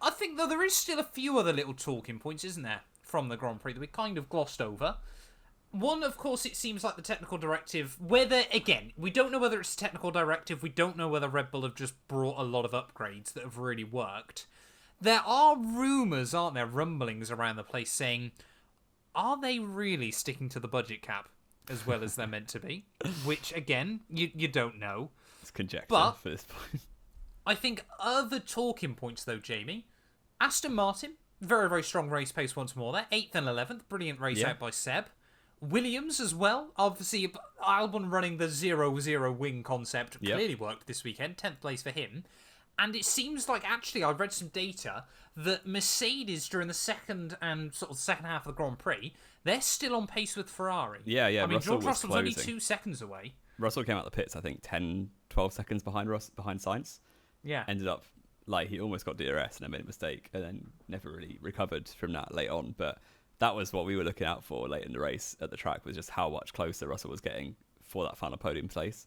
I think, though, there is still a few other little talking points, isn't there, from the Grand Prix that we kind of glossed over. One, of course, it seems like the technical directive, whether, again, we don't know whether it's a technical directive, we don't know whether Red Bull have just brought a lot of upgrades that have really worked. There are rumours, aren't there, rumblings around the place saying, are they really sticking to the budget cap as well as they're meant to be? Which, again, you don't know. It's conjecture for this point. I think other talking points, though, Jamie. Aston Martin, very, very strong race pace once more there. 8th and 11th, brilliant race out by Seb. Williams as well. Obviously, Albon running the 0-0 wing concept clearly worked this weekend. 10th place for him. And it seems like, actually, I read some data that Mercedes, during the second and sort of second half of the Grand Prix, they're still on pace with Ferrari. Yeah. I mean, George Russell's only 2 seconds away. Russell came out the pits, I think, 10, 12 seconds behind Sainz. Yeah. Ended up, he almost got DRS and then made a mistake and then never really recovered from that late on. But that was what we were looking out for late in the race at the track, was just how much closer Russell was getting for that final podium place.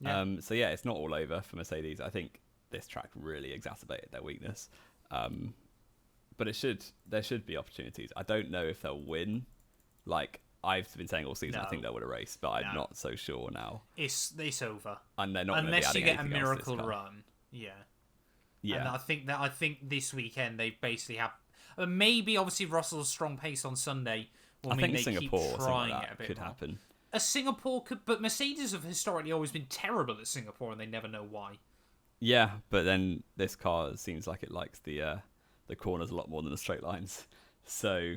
Yeah. It's not all over for Mercedes. I think this track really exacerbated their weakness. But there should be opportunities. I don't know if they'll win. I've been saying all season, I think they'll win a race, but I'm not so sure now. It's over. And they're not going to be unless you adding get a miracle run. Yeah. And I think this weekend they basically have. Maybe obviously Russell's strong pace on Sunday will mean they Singapore keep trying it a bit could more. happen. Singapore could, but Mercedes have historically always been terrible at Singapore, and they never know why. Yeah, but then this car seems like it likes the corners a lot more than the straight lines. So,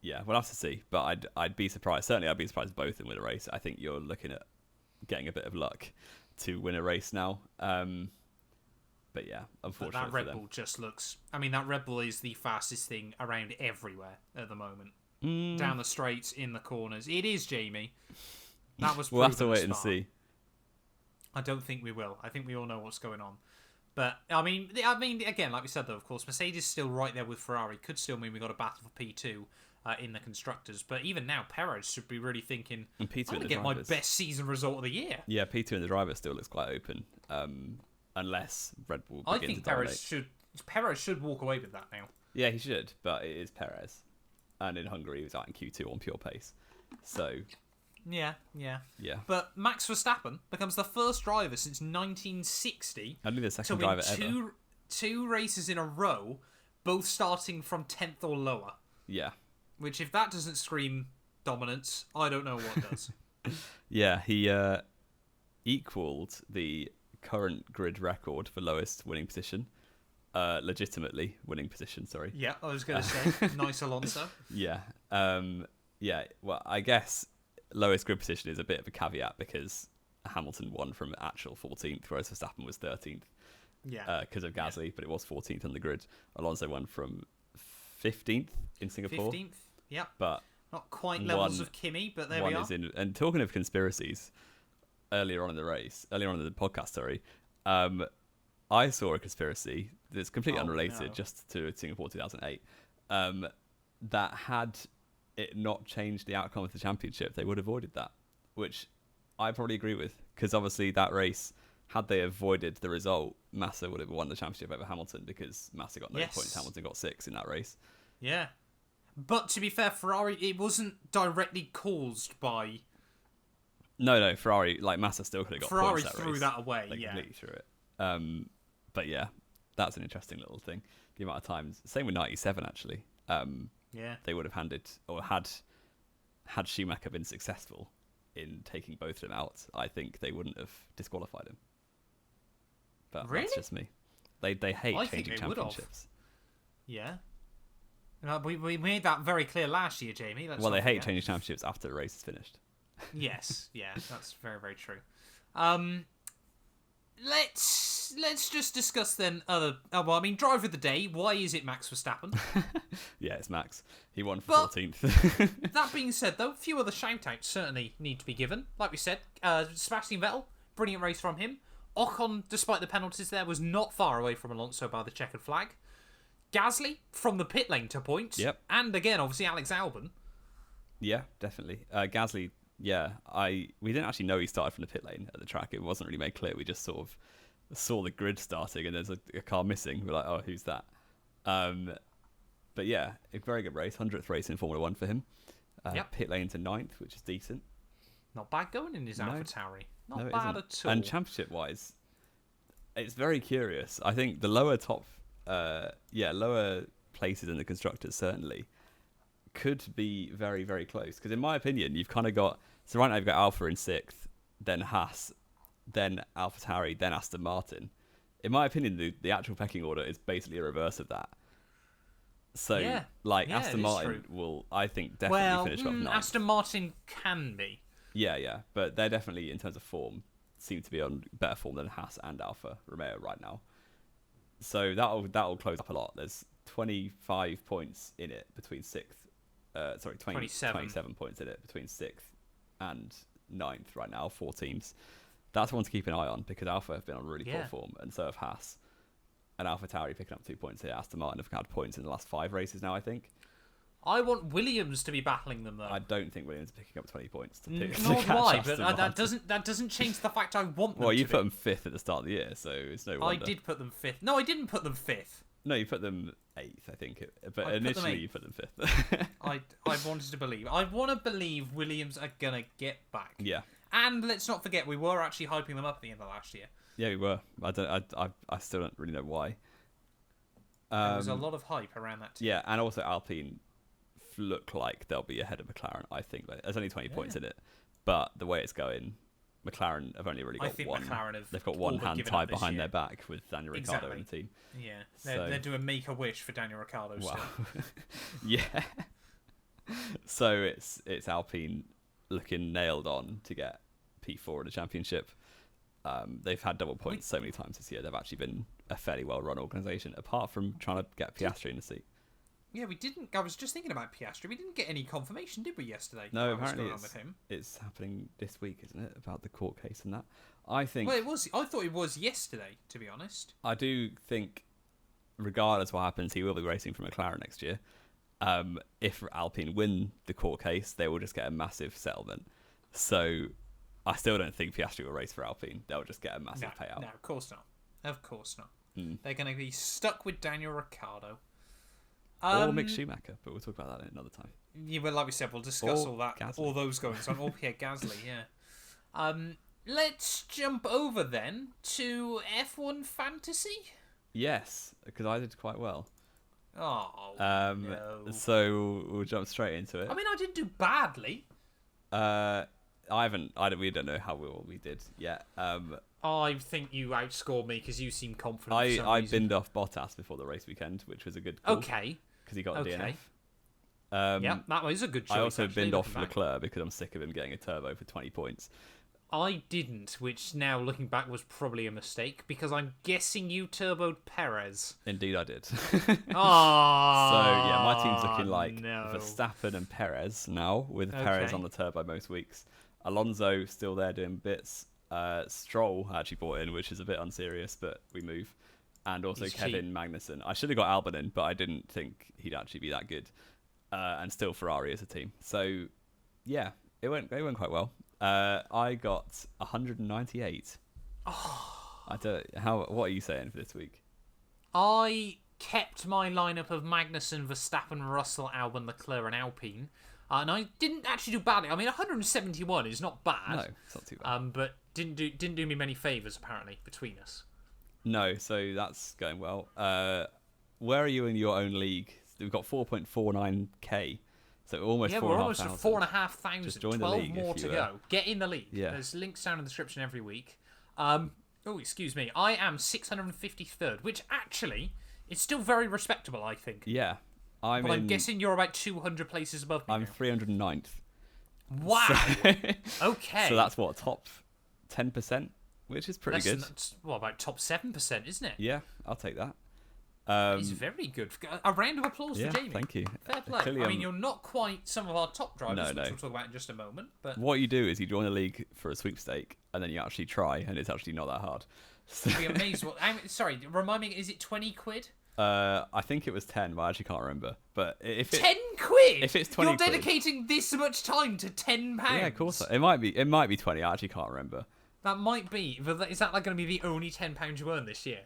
yeah, we'll have to see. But I'd be surprised. Certainly, I'd be surprised both of them win a race. I think you're looking at getting a bit of luck to win a race now. But yeah, unfortunately, that Red Bull just looks. I mean, that Red Bull is the fastest thing around everywhere at the moment. Down the straights, in the corners. It is, Jamie. That was. We'll have to wait and see. I don't think we will. I think we all know what's going on. But I mean, again, like we said, though, of course, Mercedes still right there with Ferrari. Could still mean we got a battle for P2 in the constructors. But even now, Perez should be really thinking, I'm going to get my best season result of the year. Yeah, P2 and the driver still looks quite open. Unless Red Bull begin to dominate. Perez should walk away with that now. Yeah, he should, but it is Perez. And in Hungary, he was out in Q2 on pure pace. So... Yeah. Yeah. But Max Verstappen becomes the first driver since 1960 only the second to win driver ever. two races in a row, both starting from 10th or lower. Yeah. Which, if that doesn't scream dominance, I don't know what does. Yeah, he equalled the current grid record for lowest winning position. Legitimately winning position, sorry. Yeah, I was going to say. Nice Alonso. Yeah. Yeah, well, I guess lowest grid position is a bit of a caveat because Hamilton won from actual 14th, whereas Verstappen was 13th. Yeah. Because of Gasly, but it was 14th on the grid. Alonso won from 15th in Singapore. 15th, yeah. But not quite levels of Kimi, but there we are. And talking of conspiracies, earlier on in the podcast, sorry, I saw a conspiracy that's completely unrelated, just to Singapore 2008, that had it not changed the outcome of the championship, they would have avoided that, which I probably agree with, because obviously that race, had they avoided the result, Massa would have won the championship over Hamilton, because Massa got no points, Hamilton got 6 in that race. Yeah. But to be fair, Ferrari, it wasn't directly caused by... No, Ferrari, Massa still could have got Ferrari points that race. threw that away, They completely threw it. But yeah, that's an interesting little thing. The amount of times, same with 97 actually. They would have had Schumacher been successful in taking both of them out, I think they wouldn't have disqualified him. But really? That's just me. They hate changing championships. Yeah. We made that very clear last year, Jamie. They hate changing championships after the race is finished. Yes, yeah, that's very, very true. Let's just discuss then driver of the day. Why is it Max Verstappen? Yeah, it's Max. He won for 14th. That being said, though, a few other shout-outs certainly need to be given. Like we said, Sebastian Vettel, brilliant race from him. Ocon, despite the penalties there, was not far away from Alonso by the checkered flag. Gasly, from the pit lane to points. Yep. And again, obviously, Alex Albon. Yeah, definitely. Gasly, yeah, we didn't actually know he started from the pit lane at the track. It wasn't really made clear. We just sort of saw the grid starting and there's a car missing. We're like, oh, who's that? But yeah, a very good race. 100th race in Formula 1 for him. Pit lane to 9th, which is decent. Not bad going in his AlphaTauri. Not bad at all. And championship-wise, it's very curious. I think the lower places in the constructors certainly could be very, very close. Because in my opinion, you've kind of got... So right now you've got Alpha in 6th, then Haas, then AlphaTauri, then Aston Martin. In my opinion, the actual pecking order is basically a reverse of that. So, Aston Martin will, I think, definitely finish off 9th. Aston Martin can be. Yeah. But they're definitely, in terms of form, seem to be on better form than Haas and Alfa Romeo right now. So that'll close up a lot. There's 25 points in it between 27 points in it between 6th and 9th right now, 4 teams. That's one to keep an eye on because Alfa have been on really poor form, and so have Haas. And AlphaTauri picking up 2 points here. Aston Martin have had points in the last 5 races now, I think. I want Williams to be battling them, though. I don't think Williams are picking up 20 points to pick. Nor do I, but that doesn't change the fact I want them. Well, you put them 5th at the start of the year, so it's no wonder. I did put them 5th. No, I didn't put them 5th. No, you put them 8th, I think. But initially, you put them 5th. I wanted to believe. I want to believe Williams are gonna get back. Yeah. And let's not forget, we were actually hyping them up at the end of last year. Yeah, we were. I still don't really know why. There was a lot of hype around that team. Yeah, and also Alpine look like they'll be ahead of McLaren, I think. There's only 20 points in it. But the way it's going, McLaren have only really got one. They've got one hand tied behind their back with Daniel Ricciardo in the team. Yeah, they're doing Make-A-Wish for Daniel Ricciardo still. Yeah. So it's Alpine looking nailed on to get P4 in the championship. They've had double points so many times this year. They've actually been a fairly well-run organisation, apart from trying to get Piastri in the seat. Yeah, we didn't. I was just thinking about Piastri. We didn't get any confirmation, did we, yesterday? No, apparently it's happening this week, isn't it? About the court case and that. I think. Well, it was. I thought it was yesterday, to be honest. I do think, regardless of what happens, he will be racing for McLaren next year. If Alpine win the court case, they will just get a massive settlement. So, I still don't think Piastri will race for Alpine. They'll just get a massive payout. No, of course not. Of course not. They're going to be stuck with Daniel Ricciardo. Or Mick Schumacher, but we'll talk about that another time. Yeah, well, like we said, we'll discuss all that, Gasly. all those goings on. Oh, yeah, Gasly, yeah. Let's jump over then to F1 Fantasy. Yes, because I did quite well. Oh, no. So we'll jump straight into it. I mean, I didn't do badly. We don't know how well we did yet. I think you outscored me because you seem confident. I binned off Bottas before the race weekend, which was a good call. Okay. Because he got a DNF. Yeah, that was a good choice. I also binned off Leclerc because I'm sick of him getting a turbo for 20 points. I didn't, which now looking back was probably a mistake because I'm guessing you turboed Perez. Indeed, I did. Oh, so yeah, my team's looking like Verstappen and Perez now, with Perez on the turbo most weeks. Alonso still there doing bits. Stroll actually bought in, which is a bit unserious, but we move. And also He's Kevin cheap. Magnussen. I should have got Albon in, but I didn't think he'd actually be that good. And still Ferrari as a team. So yeah, it went quite well. I got 198. Oh. What are you saying for this week? I kept my lineup of Magnussen, Verstappen, Russell, Albon, Leclerc, and Alpine. And I didn't actually do badly. I mean, 171 is not bad. No, it's not too bad. But didn't do me many favours apparently between us. No, so that's going well. Where are you in your own league? We've got 4.49k, so almost 4,500. Yeah, we're almost at 4,500. Just join 12 the league more to go. Get in the league. Yeah. There's links down in the description every week. Oh, excuse me. I am 653rd, which actually is still very respectable, I think. Yeah. I'm guessing you're about 200 places above me. I'm 309th. Wow. So, okay. So that's what, top 10%, which is pretty good. That's, about top 7%, isn't it? Yeah, I'll take that. It's very good. A round of applause for Jamie. Thank you. Fair play. Clearly, I mean, you're not quite some of our top drivers, which we'll talk about in just a moment. But what you do is you join the league for a sweepstake, and then you actually try, and it's actually not that hard. So... I'd be amazed. Sorry, remind me, is it 20 quid? I think it was 10, but I actually can't remember. But if 10 quid? If it's 20 you're dedicating this much time to £10. Yeah, of course. It might be 20. I actually can't remember. That might be. But is that going to be the only £10 you earn this year?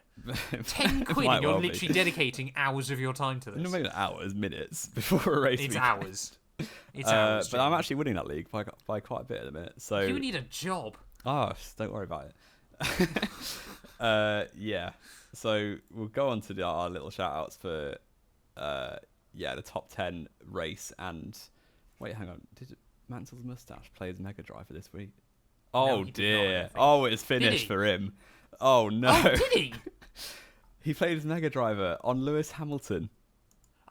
10 quid, and you're literally dedicating hours of your time to this. No, maybe not hours, minutes before a race. It's hours. It's hours. But I'm actually winning that league by quite a bit at the minute. So you need a job. Oh, don't worry about it. Yeah. So we'll go on to our little shout outs for the top 10 race and wait, hang on. Did Mansell's mustache play as Mega Driver this week? Oh dear. It's finished for him. Oh no. Oh, did he? He played as Mega Driver on Lewis Hamilton.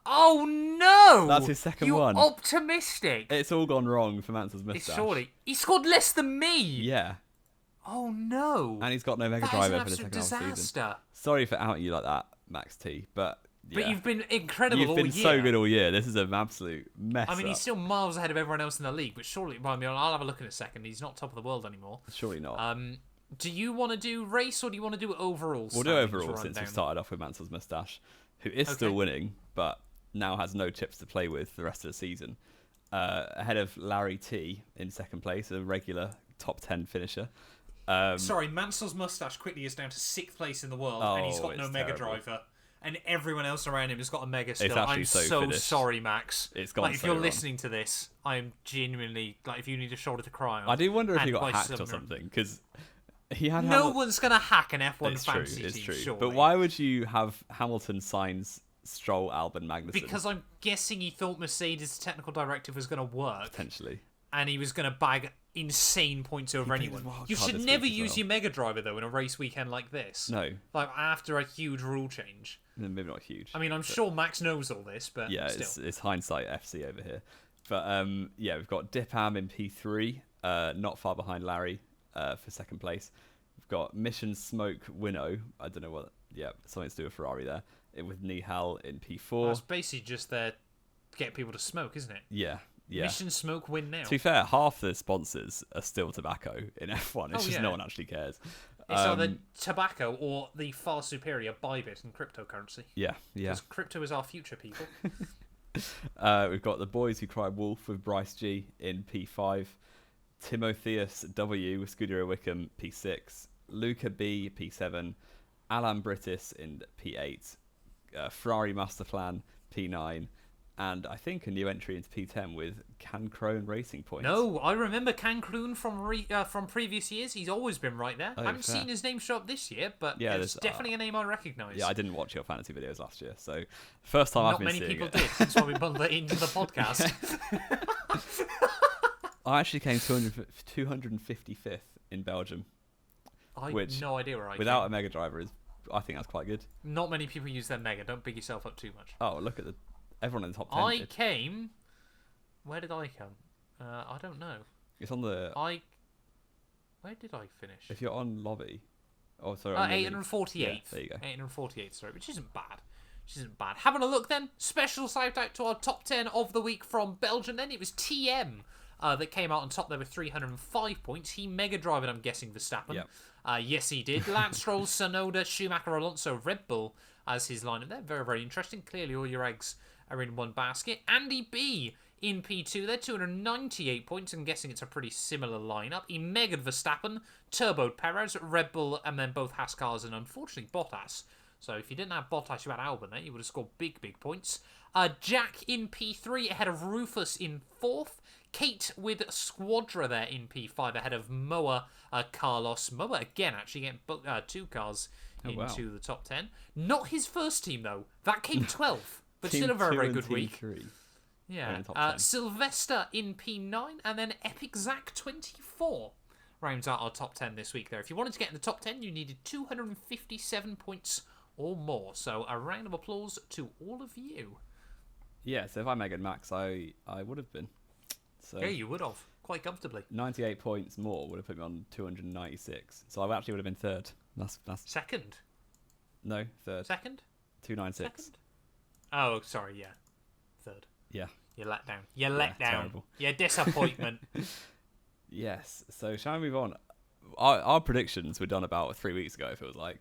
Oh no! That's his second one. You're optimistic. It's all gone wrong for Mansell's mustache. Surely. He scored less than me. Yeah. Oh no! And he's got no Mega Driver for the second half of the season. Sorry for outing you like that, Max T, but yeah. But you've been incredible all year. You've been so good all year. This is an absolute mess. I mean, he's still miles ahead of everyone else in the league, but surely, I'll have a look in a second. He's not top of the world anymore. Surely not. Do you want to do race or do you want to do overall? We'll do overall since we started off with Mansell's mustache, who is still winning, but now has no chips to play with the rest of the season. Ahead of Larry T in second place, a regular top 10 finisher. Sorry, Mansell's mustache quickly is down to 6th place in the world, and he's got no Mega Driver, and everyone else around him has got a Mega still. I'm so sorry, Max. It's gone if you're listening to this, I'm genuinely if you need a shoulder to cry on. I do wonder if he got hacked or something because he had. No one's gonna hack an F1 fantasy team. It's true. Surely. But why would you have Hamilton signs Stroll, Albon, Magnussen? Because I'm guessing he thought Mercedes' technical directive was going to work. Potentially. And he was going to bag insane points over anyone. You should never use your Mega Driver, though, in a race weekend like this. No. After a huge rule change. Maybe not huge. I mean, I'm sure Max knows all this, but yeah, still. It's hindsight FC over here. But, we've got Dipham in P3, not far behind Larry for second place. We've got Mission Smoke Winnow. I don't know what... Yeah, something to do with Ferrari there. With Nihal in P4. It's basically just there to get people to smoke, isn't it? Yeah. Mission Smoke Win Now. To be fair, half the sponsors are still tobacco in F1. It's just no one actually cares. It's either tobacco or the far superior Bybit in cryptocurrency. Yeah. Because crypto is our future, people. We've got the Boys Who Cry Wolf with Bryce G in P5. Timotheus W with Scuderia Wickham P6. Luca B P7. Alan Brittis in P8. Ferrari Masterplan P9, and I think a new entry into P10 with Cancrone Racing points. No, I remember Cancrone from previous years. He's always been right there. I haven't seen his name show up this year, but it's definitely a name I recognise. Yeah, I didn't watch your fantasy videos last year, so first time I've been seeing it. Not many people did, so we bundled it into the podcast. I actually came 255th in Belgium. I have no idea where I without a Mega Driver I think that's quite good. Not many people use their Mega. Don't big yourself up too much. Oh, look at everyone in the top 10 I came... Where did I come? I don't know. It's on the... Where did I finish? If you're on lobby... Oh, sorry. 848th. Yeah, there you go. 848th, sorry, which isn't bad. Having a look then. Special shout out to our top 10 of the week from Belgium then. It was TM that came out on top there with 305 points. He Mega Drive, I'm guessing, Verstappen. Yep. Yes, he did. Lance Stroll, Sonoda, Schumacher, Alonso, Red Bull as his lineup there. Very, very interesting. Clearly, all your eggs are in one basket. Andy B in P2 there, 298 points. I'm guessing it's a pretty similar lineup. He megaed Verstappen, turboed Perez, Red Bull, and then both Haas cars, and unfortunately Bottas. So if you didn't have Bottas, you had Albon there. You would have scored big, big points. Jack in P3 ahead of Rufus in 4th. Kate with Squadra there in P5 ahead of Moa Carlos. Moa again actually getting 2 cars into the top 10. Not his first team though. That came 12th, but still a very, very good week. Yeah. Sylvester in P9 and then Epic Zach 24 rounds out our top 10 this week there. If you wanted to get in the top 10, you needed 257 points or more. So a round of applause to all of you. Yeah, so if I megaed Max, I would have been. So yeah, you would have. Quite comfortably. 98 points more would have put me on 296. So I actually would have been third. That's second? No, third. Second? 296. Second? Oh, sorry, yeah. Third. Yeah. You're let down. You're let down. Terrible. You're disappointment. Yes. So shall we move on? Our predictions were done about 3 weeks ago, it feels like.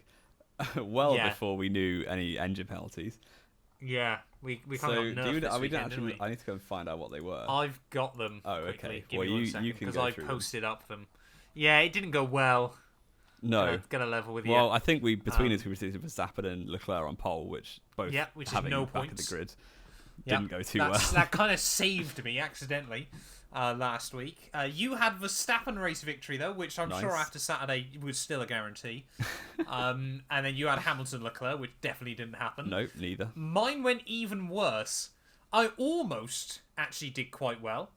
Before we knew any engine penalties. Yeah, we kind of got nerfed this weekend, didn't we? I need to go and find out what they were. I've got them. Oh, quickly. okay. Give well, me 1 second, you can because go I through posted up them. Yeah, it didn't go well. No. Gonna level with you. Well, I think between us we received Verstappen and Leclerc on pole, which both having no back points. of the grid didn't go too well. That kind of saved me accidentally last week. You had Verstappen race victory though, which I'm sure after Saturday was still a guarantee. And then you had Hamilton Leclerc, which definitely didn't happen. No, neither. Mine went even worse. I almost actually did quite well.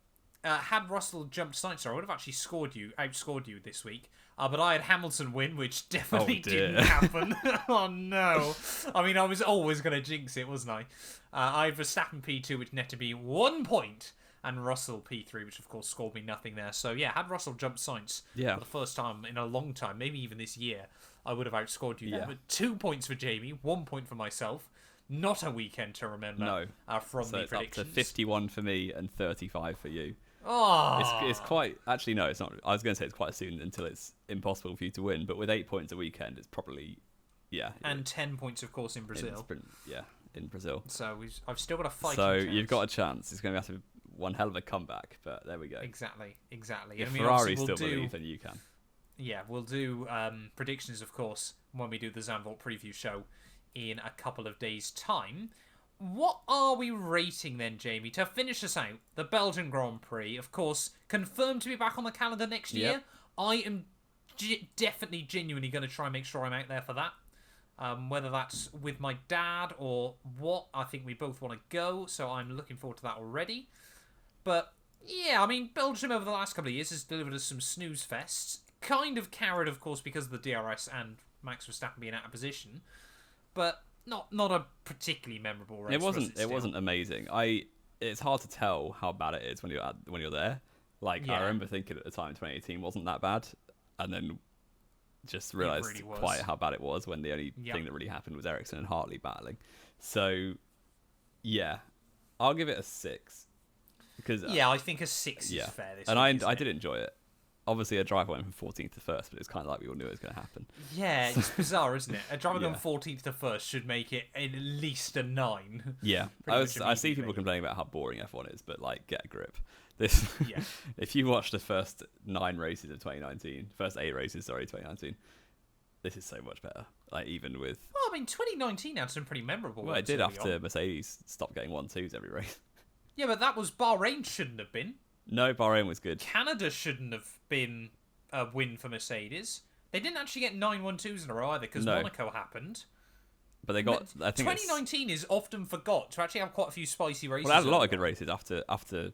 Had Russell jumped Sainz, I would have actually outscored you this week. But I had Hamilton win, which definitely didn't happen. Oh no! I mean, I was always going to jinx it, wasn't I? I had Verstappen P2, which netted me 1 point, and Russell P3, which of course scored me nothing there. So yeah, had Russell jumped Sainz for the first time in a long time, maybe even this year, I would have outscored you there. But 2 points for Jamie, 1 point for myself. Not a weekend to remember. No. From so the it's predictions. up to 51 for me and 35 for you. Oh. It's quite... Actually, no, it's not. I was going to say it's quite soon until it's impossible for you to win, but with 8 points a weekend, it's probably... Yeah. And 10 points, of course, in Brazil. In Brazil. So I've still got a fight. So you've got a chance. It's going to have to be one hell of a comeback, but there we go. Exactly. If Ferrari still believe, then you can. Yeah, we'll do predictions, of course, when we do the Zandvoort preview show in a couple of days' time. What are we rating then, Jamie, to finish us out? The Belgian Grand Prix, of course, confirmed to be back on the calendar next year. I am definitely, genuinely going to try and make sure I'm out there for that. Whether that's with my dad or what, I think we both want to go, so I'm looking forward to that already. But, yeah, I mean, Belgium over the last couple of years has delivered us some snooze fests. Kind of carried, of course, because of the DRS and Max Verstappen being out of position. But not a particularly memorable race. It wasn't amazing. It's hard to tell how bad it is when you're there. Like I remember thinking at the time 2018 wasn't that bad, and then just realised really quite how bad it was when the only thing that really happened was Ericsson and Hartley battling. So yeah, I'll give it a 6 because I think a 6 is fair. This and week, I did enjoy it. Obviously, a driver went from 14th to 1st, but it's kind of like we all knew it was going to happen. Yeah, it's bizarre, isn't it? A driver going 14th to 1st should make it at least a 9. Yeah, I see people complaining about how boring F1 is, but like, get a grip. If you watch the first 9 races of 2019, first 8 races, 2019, this is so much better. Like, even with... Well, I mean, 2019 had some pretty memorable Well, it did after Mercedes stopped getting 1-2s every race. Yeah, but that was... Bahrain shouldn't have been. No, Bahrain was good. Canada shouldn't have been a win for Mercedes. They didn't actually get 9 1-2s in a row either, because Monaco happened. But they got... I think 2019 is often forgot to actually have quite a few spicy races. Well, they had a lot of good races after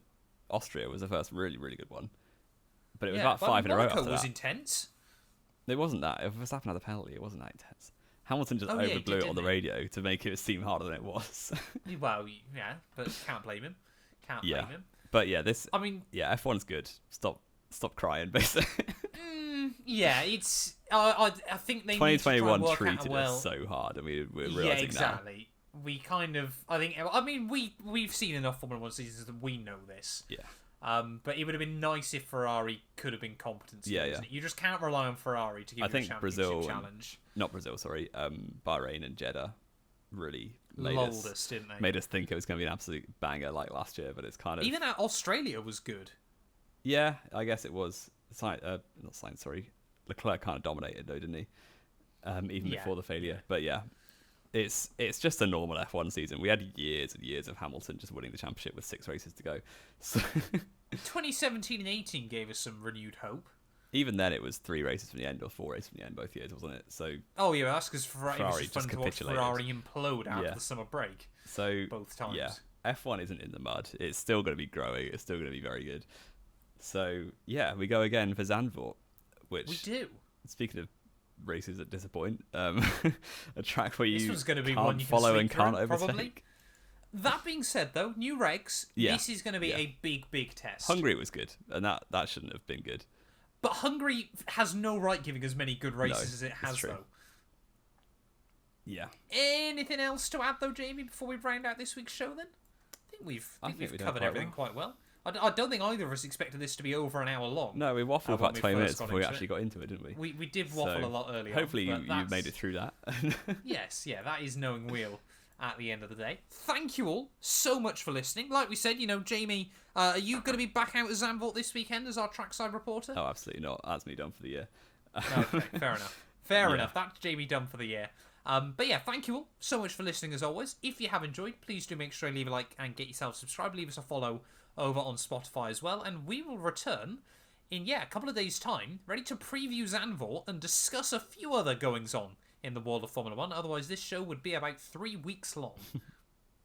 Austria was the first really, really good one. But it was about 5 in a row after that. Monaco was intense. It wasn't that. If Verstappen had a penalty, it wasn't that intense. Hamilton just overblew it on the radio to make it seem harder than it was. Well, yeah, but can't blame him. Can't blame him. But yeah, I mean, F1's good. Stop crying, basically. Yeah, it's. I think they 2021 need to treated us so hard. I mean, we're realizing now. Exactly. We kind of. I mean, we've seen enough Formula One seasons that we know this. Yeah. But it would have been nice if Ferrari could have been competent. Yeah. You just can't rely on Ferrari to give you a championship challenge. Not Brazil, sorry. Bahrain and Jeddah really made us, didn't they? Made us think it was going to be an absolute banger like last year, but it's kind of... Even Australia was good. Yeah, I guess it was. Leclerc kind of dominated though, didn't he? Even before the failure. But yeah, it's just a normal F1 season. We had years and years of Hamilton just winning the championship with 6 races to go. So 2017 and 18 gave us some renewed hope. Even then, it was 3 races from the end or 4 races from the end both years, wasn't it? So that's because Ferrari just fun to watch Ferrari implode after the summer break. So both times. Yeah, F1 isn't in the mud. It's still going to be growing. It's still going to be very good. So yeah, we go again for Zandvoort, which we do. Speaking of races that disappoint, a track where you can't follow and can't overtake. Probably. That being said, though, new regs. This is going to be a big test. Hungary was good, and that shouldn't have been good. But Hungary has no right giving as many good races as it has, though. Yeah. Anything else to add, though, Jamie, before we round out this week's show, then? I think we've covered everything quite well. I don't think either of us expected this to be over an hour long. No, we waffled about 20 minutes before we actually got into it, didn't we? We did waffle a lot earlier. Hopefully you made it through that. Yes, that is knowing Wheel at the end of the day. Thank you all so much for listening. Like we said, Jamie, are you going to be back out at Zandvoort this weekend as our trackside reporter? Oh, absolutely not. That's me done for the year. Okay, fair enough. Fair enough. That's Jamie done for the year. But yeah, thank you all so much for listening as always. If you have enjoyed, please do make sure you leave a like and get yourself subscribed. Leave us a follow over on Spotify as well. And we will return in, a couple of days' time, ready to preview Zandvoort and discuss a few other goings-on in the world of Formula 1. Otherwise, this show would be about 3 weeks long.